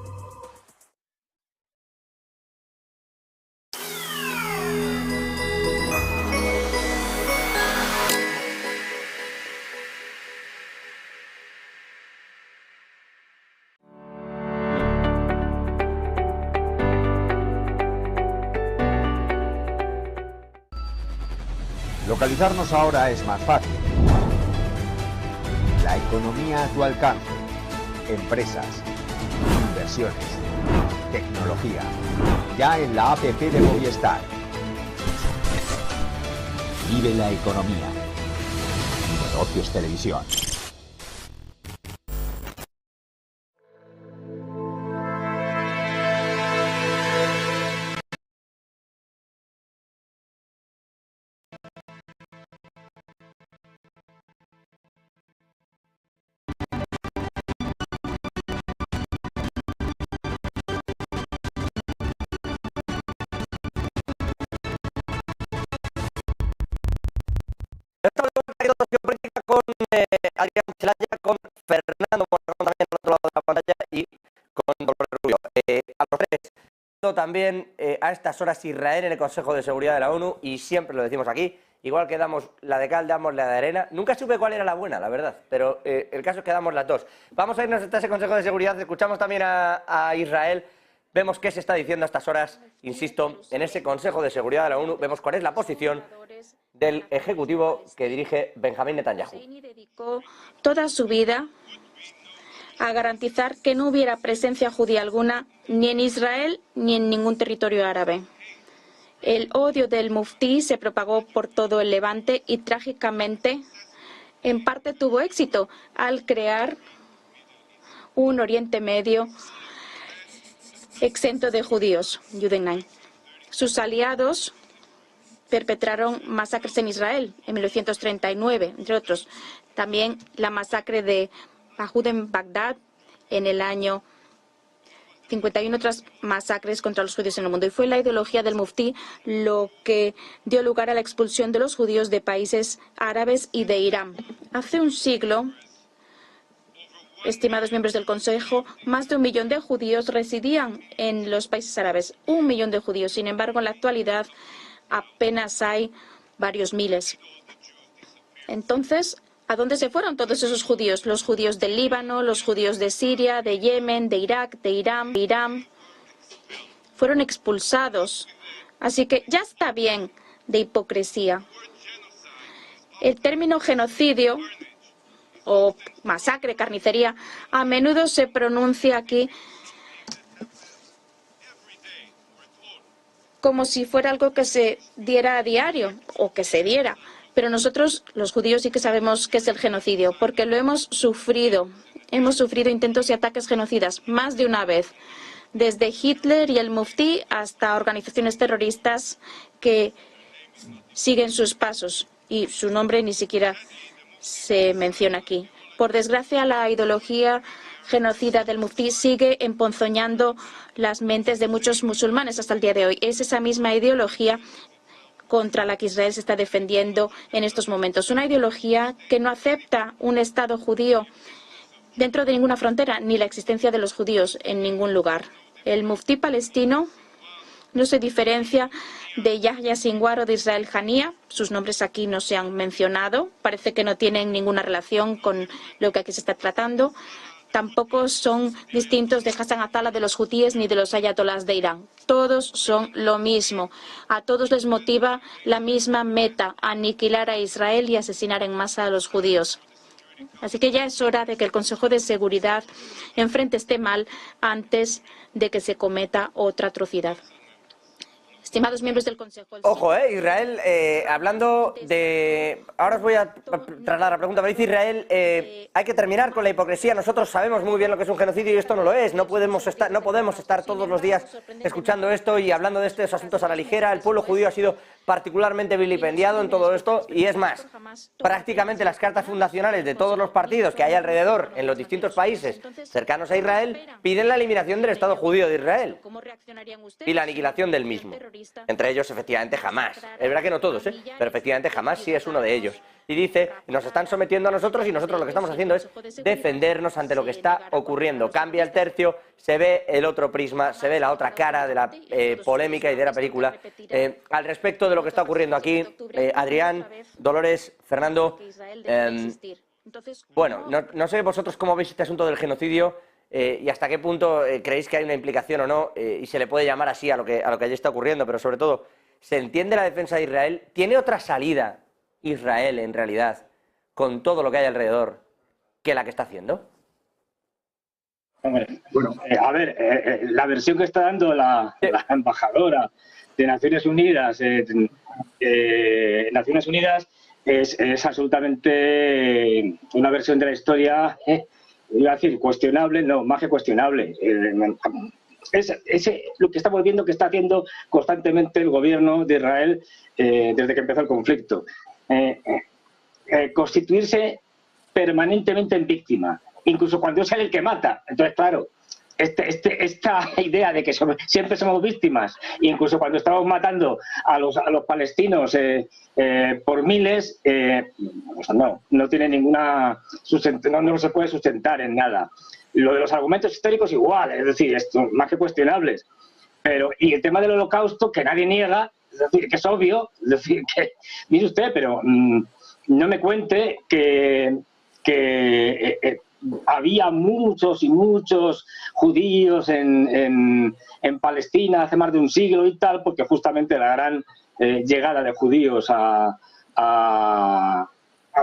Speaker 8: Localizarnos ahora es más fácil. La economía a tu alcance. Empresas, inversiones, tecnología. Ya en la app de Movistar. Vive la economía. Negocios Televisión.
Speaker 1: Esta política con Adrián Celaya, con Fernando Mondragón también al otro lado de la pantalla y con Dolores Rubio. A los tres. También a estas horas Israel en el Consejo de Seguridad de la ONU, y siempre lo decimos aquí, igual que damos la de cal, damos la de arena. Nunca supe cuál era la buena, la verdad, pero el caso es que damos las dos. Vamos a irnos hasta ese Consejo de Seguridad, escuchamos también a Israel, vemos qué se está diciendo a estas horas, insisto, en ese Consejo de Seguridad de la ONU, vemos cuál es la posición del Ejecutivo que dirige Benjamín Netanyahu.
Speaker 2: Dedicó toda su vida a garantizar que no hubiera presencia judía alguna ni en Israel ni en ningún territorio árabe. El odio del muftí se propagó por todo el Levante y trágicamente en parte tuvo éxito al crear un Oriente Medio exento de judíos, Judenheim. Sus aliados perpetraron masacres en Israel en 1939, entre otros. También la masacre de Yahud en Bagdad en el año 51, otras masacres contra los judíos en el mundo. Y fue la ideología del muftí lo que dio lugar a la expulsión de los judíos de países árabes y de Irán. Hace un siglo, estimados miembros del Consejo, más de 1 millón de judíos residían en los países árabes. 1 millón de judíos. Sin embargo, en la actualidad apenas hay varios miles. Entonces, ¿a dónde se fueron todos esos judíos? Los judíos del Líbano, los judíos de Siria, de Yemen, de Irak, de Irán. Fueron expulsados. Así que ya está bien de hipocresía. El término genocidio o masacre, carnicería, a menudo se pronuncia aquí como si fuera algo que se diera a diario o que se diera. Pero nosotros, los judíos, sí que sabemos qué es el genocidio, porque lo hemos sufrido. Hemos sufrido intentos y ataques genocidas más de una vez, desde Hitler y el muftí hasta organizaciones terroristas que siguen sus pasos, y su nombre ni siquiera se menciona aquí. Por desgracia, la ideología genocida del muftí sigue emponzoñando las mentes de muchos musulmanes hasta el día de hoy. Es esa misma ideología contra la que Israel se está defendiendo en estos momentos. Una ideología que no acepta un Estado judío dentro de ninguna frontera, ni la existencia de los judíos en ningún lugar. El muftí palestino no se diferencia de Yahya Sinwar o de Israel Hania. Sus nombres aquí no se han mencionado. Parece que no tienen ninguna relación con lo que aquí se está tratando. Tampoco son distintos de Hassan Atala de los hutíes ni de los ayatolás de Irán. Todos son lo mismo. A todos les motiva la misma meta, aniquilar a Israel y asesinar en masa a los judíos. Así que ya es hora de que el Consejo de Seguridad enfrente este mal antes de que se cometa otra atrocidad. Estimados miembros del Consejo.
Speaker 1: Ojo, Israel, hablando de... Ahora os voy a trasladar la pregunta, pero dice Israel, hay que terminar con la hipocresía. Nosotros sabemos muy bien lo que es un genocidio y esto no lo es. No podemos estar todos los días escuchando esto y hablando de estos asuntos a la ligera. El pueblo judío ha sido particularmente vilipendiado en todo esto y es más, prácticamente las cartas fundacionales de todos los partidos que hay alrededor en los distintos países cercanos a Israel piden la eliminación del Estado judío de Israel y la aniquilación del mismo. Entre ellos, efectivamente, Hamás. Es verdad que no todos, pero efectivamente Hamás sí es uno de ellos. Y dice, nos están sometiendo a nosotros y nosotros lo que estamos haciendo es defendernos ante lo que está ocurriendo. Cambia el tercio, se ve el otro prisma, se ve la otra cara de la polémica y de la película. Al respecto de lo que está ocurriendo aquí, Adrián, Dolores, Fernando, bueno, no sé vosotros cómo veis este asunto del genocidio y hasta qué punto creéis que hay una implicación o no, y se le puede llamar así a lo que allí está ocurriendo, pero sobre todo, ¿se entiende la defensa de Israel? ¿Tiene otra salida Israel, en realidad, con todo lo que hay alrededor, que la que está haciendo?
Speaker 5: Bueno, a ver, la versión que está dando la embajadora de Naciones Unidas, es absolutamente una versión de la historia, iba a decir cuestionable, no, más que cuestionable. Es lo que estamos viendo que está haciendo constantemente el gobierno de Israel desde que empezó el conflicto. Constituirse permanentemente en víctima, incluso cuando es él el que mata. Entonces, claro, esta idea de que siempre somos víctimas, incluso cuando estamos matando a los palestinos por miles, no tiene ninguna no se puede sustentar en nada. Lo de los argumentos históricos igual, es decir, esto más que cuestionables. Y el tema del holocausto, que nadie niega, es decir, que es obvio, es decir, que, mire usted, pero no me cuente que había muchos y muchos judíos en Palestina hace más de un siglo y tal, porque justamente la gran llegada de judíos a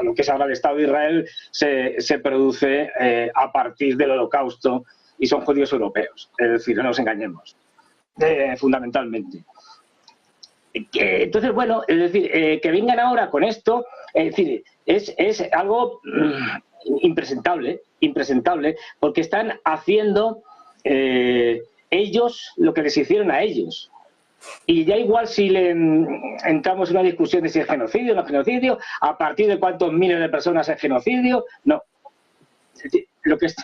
Speaker 5: lo que es ahora el Estado de Israel se produce a partir del holocausto y son judíos europeos, es decir, no nos engañemos, fundamentalmente. Entonces, bueno, es decir, que vengan ahora con esto, es decir, es algo impresentable, porque están haciendo ellos lo que les hicieron a ellos. Y ya igual si entramos en una discusión de si es genocidio o no genocidio, a partir de cuántos miles de personas es genocidio, no. Es decir,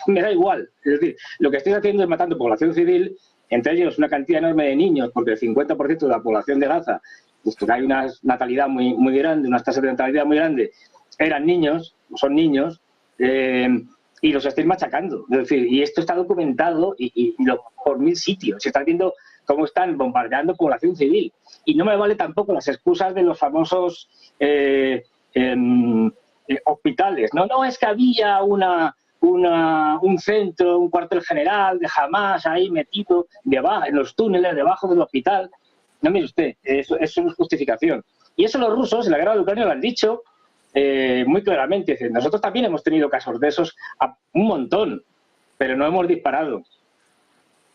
Speaker 5: me da igual. Es decir, lo que estáis haciendo es matando población civil, entre ellos una cantidad enorme de niños, porque el 50% de la población de Gaza, puesto que hay una natalidad muy grande, unas tasas de natalidad muy grande, eran niños, son niños, y los estáis machacando. Es decir, y esto está documentado por 1000 sitios. Se está viendo cómo están bombardeando población civil. Y no me vale tampoco las excusas de los famosos hospitales. No, es que había un centro, un cuartel general de Hamás ahí metido debajo, en los túneles debajo del hospital. No, mire usted, eso es justificación. Y eso los rusos en la guerra de Ucrania lo han dicho muy claramente. Nosotros también hemos tenido casos de esos, un montón, pero no hemos disparado.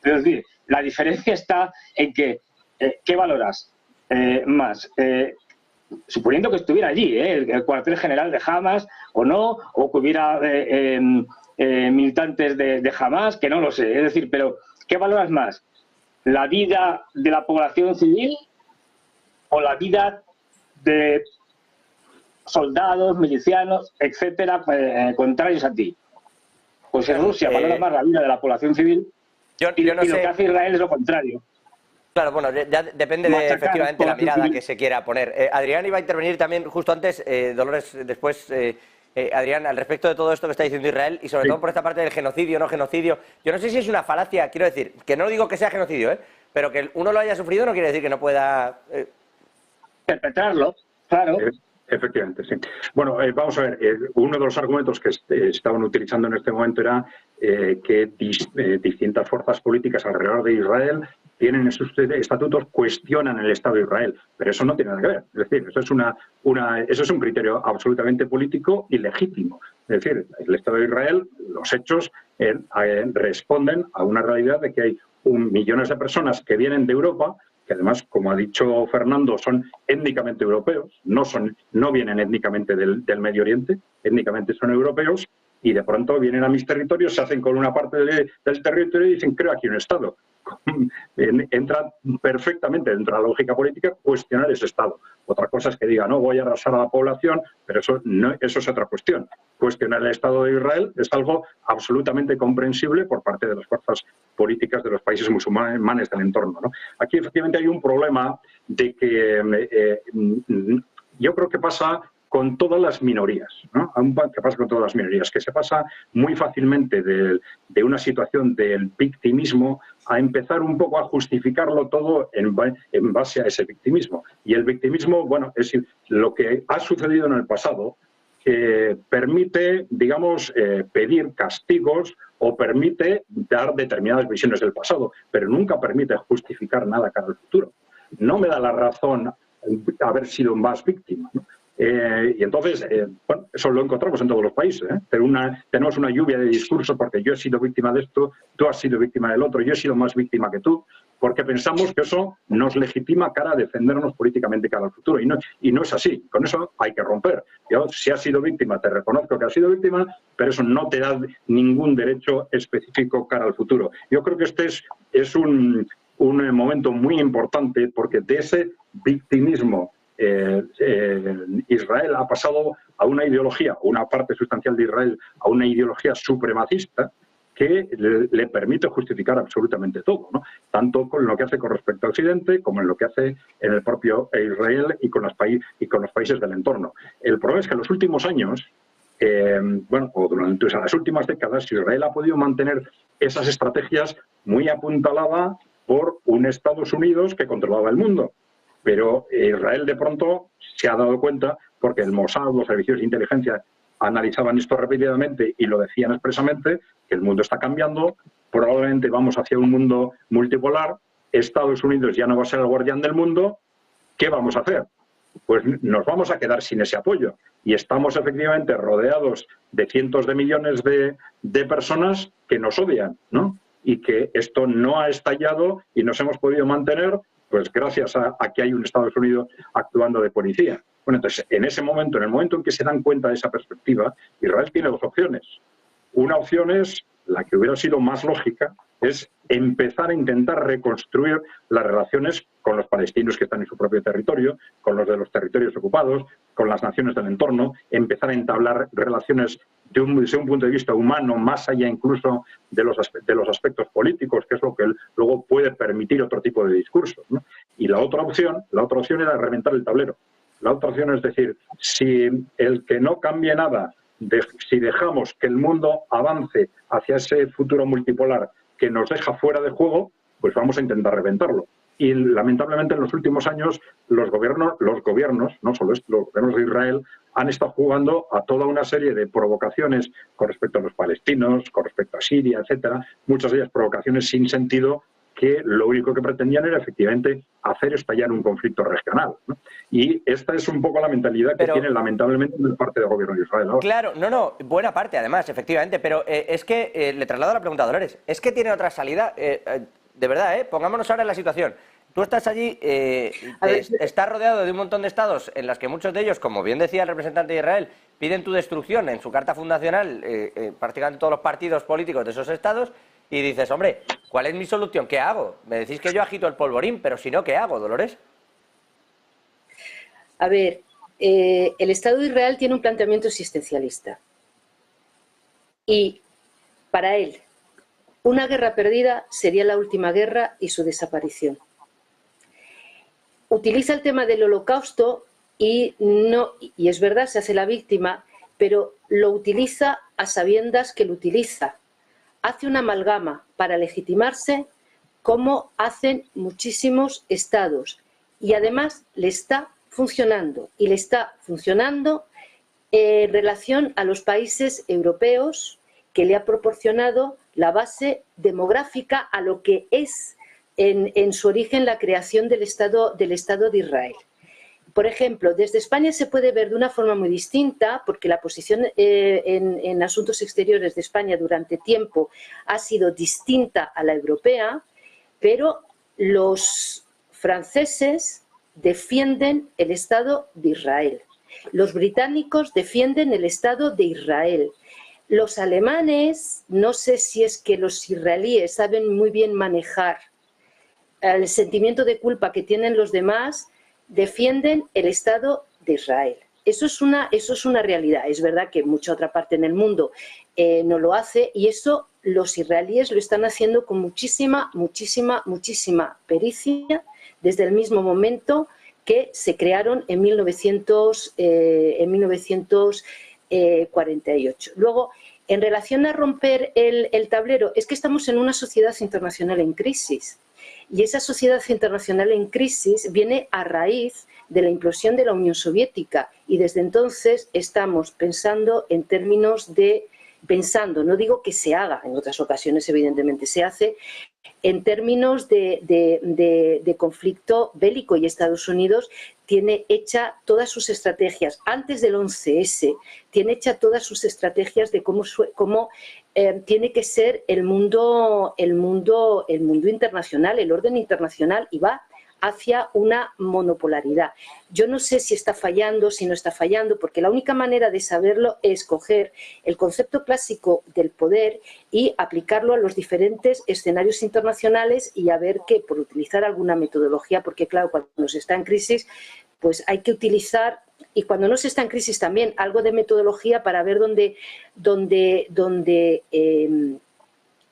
Speaker 5: Es decir, la diferencia está en que, ¿qué valoras más? Suponiendo que estuviera allí, el cuartel general de Hamas o no, o que hubiera militantes de Hamas, que no lo sé. Es decir, pero ¿qué valoras más? ¿La vida de la población civil o la vida de soldados, milicianos, etcétera, contrarios a ti? Pues en Rusia valora más la vida de la población civil y lo que hace Israel es lo contrario.
Speaker 1: Claro, bueno, ya depende de efectivamente la mirada que se quiera poner. Adrián iba a intervenir también justo antes, Dolores después. Adrián, al respecto de todo esto que está diciendo Israel y sobre todo por esta parte del genocidio, no genocidio, yo no sé si es una falacia, quiero decir, que no digo que sea genocidio, pero que uno lo haya sufrido no quiere decir que no pueda
Speaker 5: perpetrarlo, claro.
Speaker 3: Efectivamente, sí. Bueno, vamos a ver, uno de los argumentos que estaban utilizando en este momento era que distintas fuerzas políticas alrededor de Israel tienen en sus estatutos, cuestionan el Estado de Israel, pero eso no tiene nada que ver. Es decir, eso es un criterio absolutamente político y legítimo. Es decir, el Estado de Israel, los hechos responden a una realidad de que hay millones de personas que vienen de Europa, que además, como ha dicho Fernando, son étnicamente europeos, no vienen étnicamente del Medio Oriente, étnicamente son europeos, y de pronto vienen a mis territorios, se hacen con una parte del territorio y dicen, creo aquí un Estado. Entra perfectamente dentro de la lógica política cuestionar ese Estado. Otra cosa es que diga, no, voy a arrasar a la población, pero eso es otra cuestión. Cuestionar el Estado de Israel es algo absolutamente comprensible por parte de las fuerzas políticas de los países musulmanes del entorno, ¿no? Aquí efectivamente hay un problema de que yo creo que pasa con todas las minorías, ¿no? ¿Qué pasa con todas las minorías? Que se pasa muy fácilmente de una situación del victimismo a empezar un poco a justificarlo todo en base a ese victimismo. Y el victimismo, bueno, es lo que ha sucedido en el pasado, que permite, digamos, pedir castigos o permite dar determinadas visiones del pasado, pero nunca permite justificar nada cara al futuro. No me da la razón haber sido más víctima, ¿no? Y entonces, bueno, eso lo encontramos en todos los países, pero tenemos una lluvia de discursos porque yo he sido víctima de esto, tú has sido víctima del otro, yo he sido más víctima que tú, porque pensamos que eso nos legitima cara a defendernos políticamente cara al futuro. Y no es así, con eso hay que romper. Yo, si has sido víctima, te reconozco que has sido víctima, pero eso no te da ningún derecho específico cara al futuro. Yo creo que este es un momento muy importante porque de ese victimismo Israel ha pasado a una ideología, una parte sustancial de Israel, a una ideología supremacista que le permite justificar absolutamente todo, ¿no? Tanto con lo que hace con respecto a Occidente como en lo que hace en el propio Israel y con los países del entorno. El problema es que en los últimos años, o durante las últimas décadas, Israel ha podido mantener esas estrategias muy apuntaladas por un Estados Unidos que controlaba el mundo. Pero Israel de pronto se ha dado cuenta, porque el Mossad, los servicios de inteligencia, analizaban esto repetidamente y lo decían expresamente, que el mundo está cambiando, probablemente vamos hacia un mundo multipolar, Estados Unidos ya no va a ser el guardián del mundo, ¿qué vamos a hacer? Pues nos vamos a quedar sin ese apoyo. Y estamos efectivamente rodeados de cientos de millones de personas que nos odian, ¿no? Y que esto no ha estallado y nos hemos podido mantener pues gracias a que hay un Estados Unidos actuando de policía. Bueno, entonces, en ese momento, en el momento en que se dan cuenta de esa perspectiva, Israel tiene dos opciones. Una opción es, la que hubiera sido más lógica, es empezar a intentar reconstruir las relaciones con los palestinos que están en su propio territorio, con los de los territorios ocupados, con las naciones del entorno, empezar a entablar relaciones desde un punto de vista humano, más allá incluso de los aspectos políticos, que es lo que luego puede permitir otro tipo de discursos, ¿no? Y la otra opción era reventar el tablero. La otra opción es decir, si el que no cambie nada, si dejamos que el mundo avance hacia ese futuro multipolar que nos deja fuera de juego, pues vamos a intentar reventarlo. Y lamentablemente en los últimos años los gobiernos, no solo esto, los gobiernos de Israel han estado jugando a toda una serie de provocaciones con respecto a los palestinos, con respecto a Siria, etcétera, muchas de ellas provocaciones sin sentido que lo único que pretendían era efectivamente hacer estallar un conflicto regional, ¿no? Y esta es un poco la mentalidad que tiene lamentablemente una parte del gobierno de Israel ahora.
Speaker 1: Claro, buena parte además, efectivamente, pero es que, le traslado la pregunta a Dolores, es que tiene otra salida, de verdad, pongámonos ahora en la situación. Tú estás allí, estás rodeado de un montón de estados en los que muchos de ellos, como bien decía el representante de Israel, piden tu destrucción en su carta fundacional, prácticamente todos los partidos políticos de esos estados, y dices, hombre, ¿cuál es mi solución? ¿Qué hago? Me decís que yo agito el polvorín, pero si no, ¿qué hago, Dolores?
Speaker 4: A ver, el Estado de Israel tiene un planteamiento existencialista. Y para él, una guerra perdida sería la última guerra y su desaparición. Utiliza el tema del Holocausto y es verdad, se hace la víctima, pero lo utiliza a sabiendas que lo utiliza. Hace una amalgama para legitimarse, como hacen muchísimos estados. Y además le está funcionando. Y le está funcionando en relación a los países europeos, que le ha proporcionado la base demográfica a lo que es en su origen la creación del Estado de Israel. Por ejemplo, desde España se puede ver de una forma muy distinta, porque la posición en asuntos exteriores de España durante tiempo ha sido distinta a la europea, pero los franceses defienden el Estado de Israel. Los británicos defienden el Estado de Israel. Los alemanes, no sé si es que los israelíes saben muy bien manejar el sentimiento de culpa que tienen los demás, defienden el Estado de Israel. Eso es una realidad. Es verdad que mucha otra parte en el mundo no lo hace, y eso los israelíes lo están haciendo con muchísima pericia desde el mismo momento que se crearon en 1948. Luego, en relación a romper el tablero, es que estamos en una sociedad internacional en crisis. Y esa sociedad internacional en crisis viene a raíz de la implosión de la Unión Soviética, y desde entonces estamos pensando en términos de, no digo que se haga, en otras ocasiones evidentemente se hace, en términos de conflicto bélico, y Estados Unidos tiene hecha todas sus estrategias, antes del 11S, tiene hecha todas sus estrategias de cómo tiene que ser el mundo internacional, el orden internacional, y va hacia una monopolaridad. Yo no sé si está fallando, si no está fallando, porque la única manera de saberlo es coger el concepto clásico del poder y aplicarlo a los diferentes escenarios internacionales, y a ver que, por utilizar alguna metodología, porque claro, cuando se está en crisis, pues hay que utilizar, y cuando no se está en crisis también, algo de metodología para ver dónde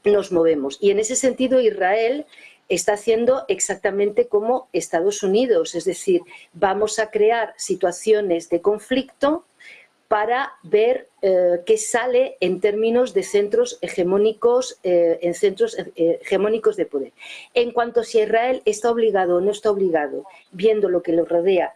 Speaker 4: nos movemos. Y en ese sentido Israel está haciendo exactamente como Estados Unidos, es decir, vamos a crear situaciones de conflicto para ver qué sale en términos de centros hegemónicos, hegemónicos de poder. En cuanto a si Israel está obligado o no está obligado, viendo lo que lo rodea,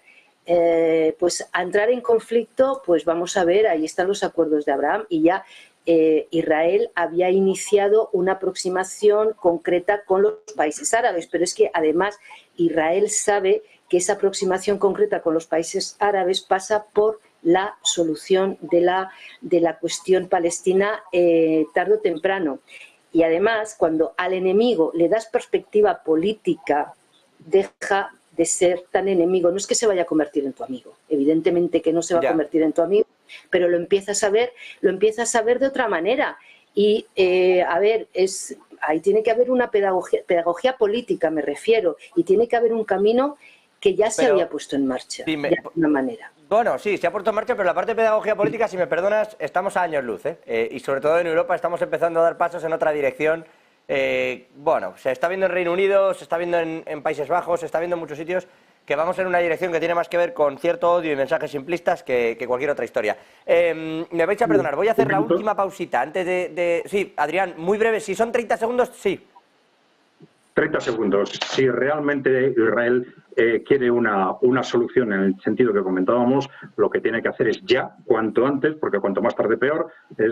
Speaker 4: pues a entrar en conflicto, pues vamos a ver, ahí están los acuerdos de Abraham y ya Israel había iniciado una aproximación concreta con los países árabes, pero es que además Israel sabe que esa aproximación concreta con los países árabes pasa por la solución de la cuestión palestina tarde o temprano. Y además, cuando al enemigo le das perspectiva política, deja de ser tan enemigo. No es que se vaya a convertir en tu amigo, evidentemente que no se va a convertir en tu amigo, pero lo empiezas a ver de otra manera. Y, a ver, ahí tiene que haber una pedagogía política, me refiero, y tiene que haber un camino que ya se había puesto en marcha, de alguna manera.
Speaker 1: Bueno, sí, se ha puesto en marcha, pero la parte de pedagogía política, si me perdonas, estamos a años luz, y sobre todo en Europa estamos empezando a dar pasos en otra dirección. Bueno, se está viendo en Reino Unido, se está viendo en Países Bajos, se está viendo en muchos sitios que vamos en una dirección que tiene más que ver con cierto odio y mensajes simplistas que cualquier otra historia. Me vais a perdonar, voy a hacer la última pausita antes de... Sí, Adrián, muy breve, si son 30 segundos, sí.
Speaker 3: 30 segundos. Si realmente Israel quiere una solución en el sentido que comentábamos, lo que tiene que hacer es ya, cuanto antes, porque cuanto más tarde peor,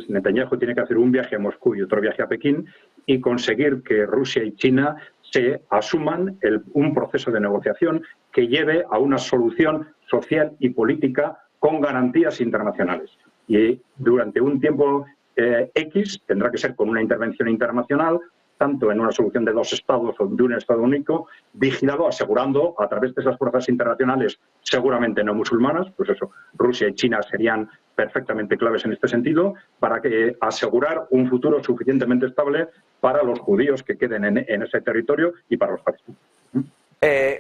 Speaker 3: Netanyahu tiene que hacer un viaje a Moscú y otro viaje a Pekín y conseguir que Rusia y China se asuman un proceso de negociación que lleve a una solución social y política con garantías internacionales. Y durante un tiempo X tendrá que ser con una intervención internacional, tanto en una solución de dos estados o de un estado único, vigilado, asegurando a través de esas fuerzas internacionales seguramente no musulmanas, pues eso, Rusia y China serían perfectamente claves en este sentido, para que asegurar un futuro suficientemente estable para los judíos que queden en ese territorio y para los palestinos.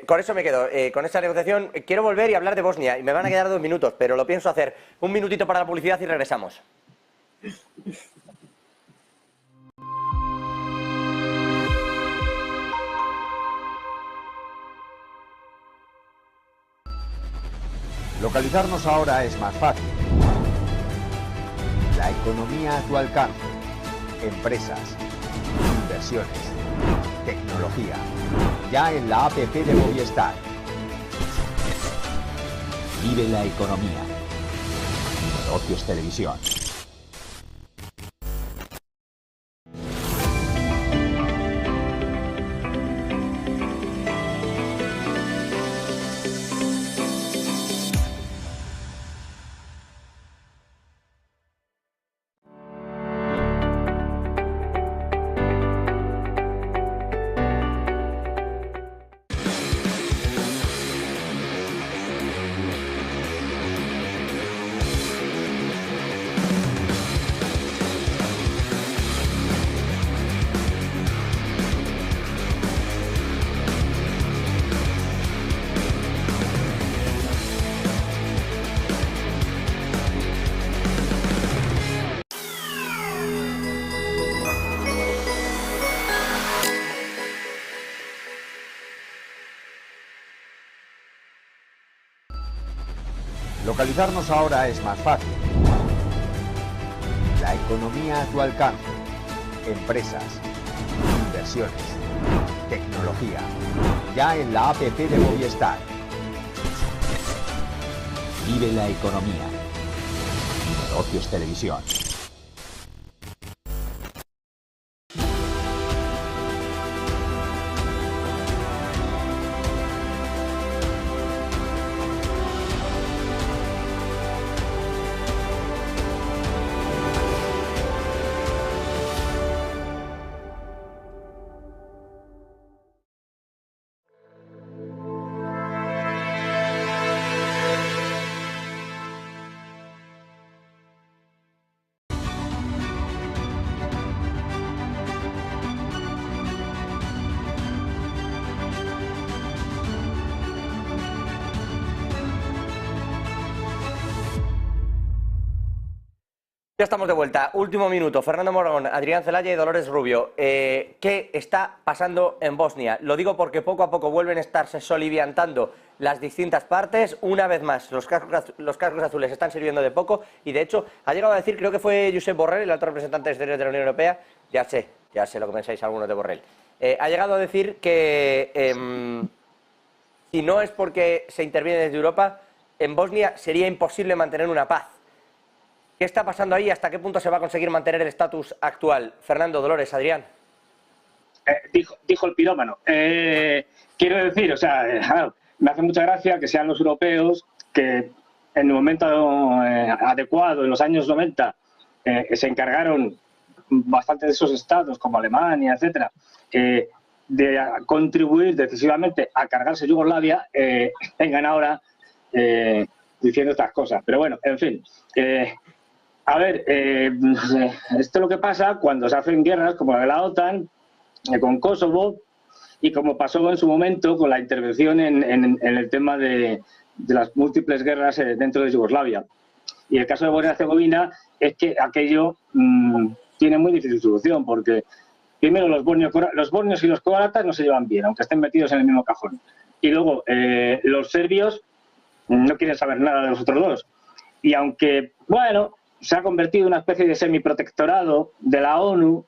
Speaker 1: Con eso me quedo, con esta negociación. Quiero volver y hablar de Bosnia, y me van a quedar 2 minutos, pero lo pienso hacer. Un minutito para la publicidad y regresamos.
Speaker 8: Localizarnos ahora es más fácil. La economía a tu alcance. Empresas, inversiones, tecnología. Ya en la APP de Movistar. Vive la economía. Negocios Televisión. Localizarnos ahora es más fácil. La economía a tu alcance. Empresas, inversiones, tecnología. Ya en la APP de Movistar. Vive la economía. Negocios Televisión.
Speaker 1: Ya estamos de vuelta. Último minuto. Fernando Moragón, Adrián Celaya y Dolores Rubio. ¿Qué está pasando en Bosnia? Lo digo porque poco a poco vuelven a estarse soliviantando las distintas partes. Una vez más, los cascos azules están sirviendo de poco y, de hecho, ha llegado a decir, creo que fue Josep Borrell, el alto representante exterior de la Unión Europea, ya sé lo que pensáis algunos de Borrell, ha llegado a decir que si no es porque se interviene desde Europa, en Bosnia sería imposible mantener una paz. ¿Qué está pasando ahí? ¿Hasta qué punto se va a conseguir mantener el estatus actual? Fernando, Dolores, Adrián.
Speaker 5: Dijo el pirómano. Quiero decir, o sea, me hace mucha gracia que sean los europeos que en el momento adecuado, en los años 90, se encargaron bastante de esos estados, como Alemania, etcétera, de contribuir decisivamente a cargarse Yugoslavia, vengan ahora diciendo estas cosas. Pero bueno, en fin. A ver, esto es lo que pasa cuando se hacen guerras como la de la OTAN, con Kosovo, y como pasó en su momento con la intervención en el tema de las múltiples guerras dentro de Yugoslavia. Y el caso de Bosnia-Herzegovina es que aquello tiene muy difícil solución, porque primero los bosnios y los croatas no se llevan bien, aunque estén metidos en el mismo cajón. Y luego los serbios no quieren saber nada de los otros dos. Y aunque, bueno, se ha convertido en una especie de semiprotectorado de la ONU,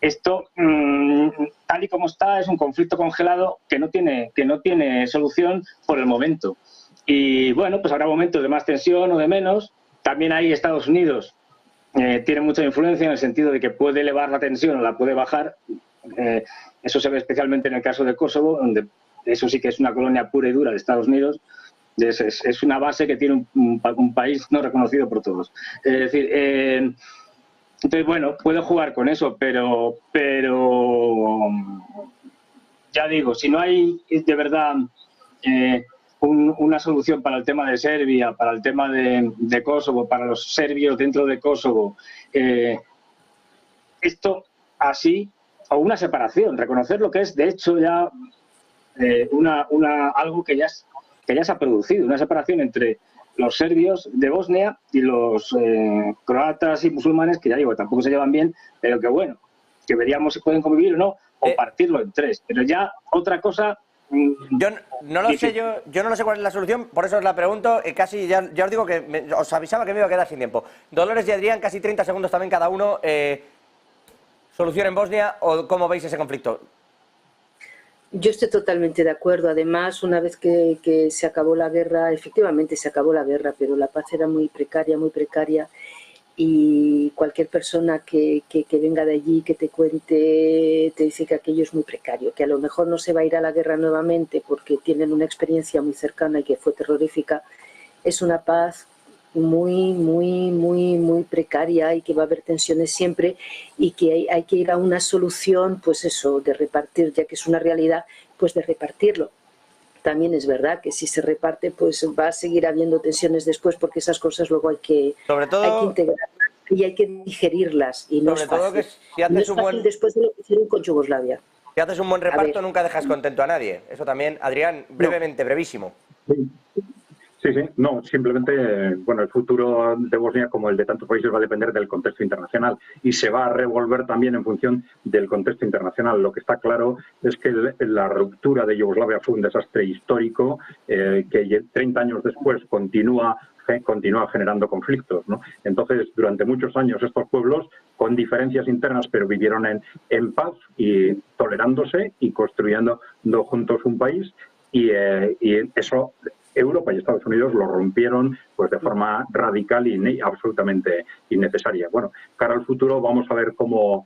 Speaker 5: esto, tal y como está, es un conflicto congelado que no tiene solución por el momento. Y bueno, pues habrá momentos de más tensión o de menos. También ahí Estados Unidos tiene mucha influencia en el sentido de que puede elevar la tensión o la puede bajar. Eso se ve especialmente en el caso de Kosovo, donde eso sí que es una colonia pura y dura de Estados Unidos. Es una base que tiene un país no reconocido por todos. Es decir, entonces, bueno, puedo jugar con eso, pero ya digo, si no hay de verdad una solución para el tema de Serbia, para el tema de Kosovo, para los serbios dentro de Kosovo, esto así, o una separación, reconocer lo que es de hecho ya algo que ya se ha producido, una separación entre los serbios de Bosnia y los croatas y musulmanes, que ya digo, tampoco se llevan bien, pero que bueno, que veríamos si pueden convivir o no, o partirlo en tres. Pero ya otra cosa...
Speaker 1: Yo no lo sé, yo no lo sé cuál es la solución, por eso os la pregunto, casi ya os digo que os avisaba que me iba a quedar sin tiempo. Dolores y Adrián, casi 30 segundos también cada uno. ¿Solución en Bosnia o cómo veis ese conflicto?
Speaker 4: Yo estoy totalmente de acuerdo. Además, una vez que se acabó la guerra, efectivamente se acabó la guerra, pero la paz era muy precaria, y cualquier persona que venga de allí, que te cuente, te dice que aquello es muy precario, que a lo mejor no se va a ir a la guerra nuevamente porque tienen una experiencia muy cercana y que fue terrorífica. Es una paz muy precaria y que va a haber tensiones siempre, y que hay que ir a una solución, pues eso, de repartir, ya que es una realidad, pues de repartirlo. También es verdad que si se reparte, pues va a seguir habiendo tensiones después, porque esas cosas luego hay que integrarlas y hay que digerirlas, y no es fácil.
Speaker 1: Que si haces
Speaker 4: después de lo que hicieron con Yugoslavia.
Speaker 1: Si haces un buen reparto, nunca dejas contento a nadie. Eso también, Adrián, brevemente, brevísimo.
Speaker 3: Sí, no, simplemente, bueno, el futuro de Bosnia, como el de tantos países, va a depender del contexto internacional y se va a revolver también en función del contexto internacional. Lo que está claro es que la ruptura de Yugoslavia fue un desastre histórico que 30 años después continúa generando conflictos, ¿no? Entonces, durante muchos años estos pueblos, con diferencias internas, pero vivieron en paz y tolerándose y construyendo juntos un país, y eso Europa y Estados Unidos lo rompieron pues de forma radical y absolutamente innecesaria. Bueno, cara al futuro vamos a ver cómo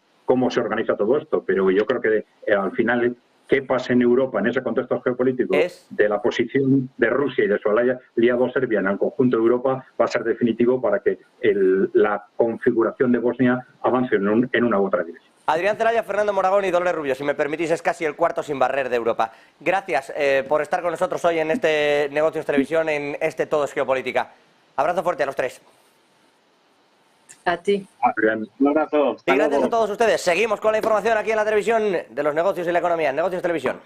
Speaker 3: se organiza todo esto, pero yo creo que al final qué pasa en Europa en ese contexto geopolítico de la posición de Rusia y de su aliado Serbia en el conjunto de Europa va a ser definitivo para que la configuración de Bosnia avance en una u otra dirección.
Speaker 1: Adrián Celaya, Fernando Moragón y Dolores Rubio, si me permitís, es casi el cuarto sin barrer de Europa. Gracias por estar con nosotros hoy en este Negocios Televisión, en este Todo es Geopolítica. Abrazo fuerte a los tres.
Speaker 4: A ti.
Speaker 3: Adrián,
Speaker 5: un abrazo.
Speaker 1: Y gracias a todos ustedes. Seguimos con la información aquí en la televisión de los negocios y la economía, en Negocios Televisión.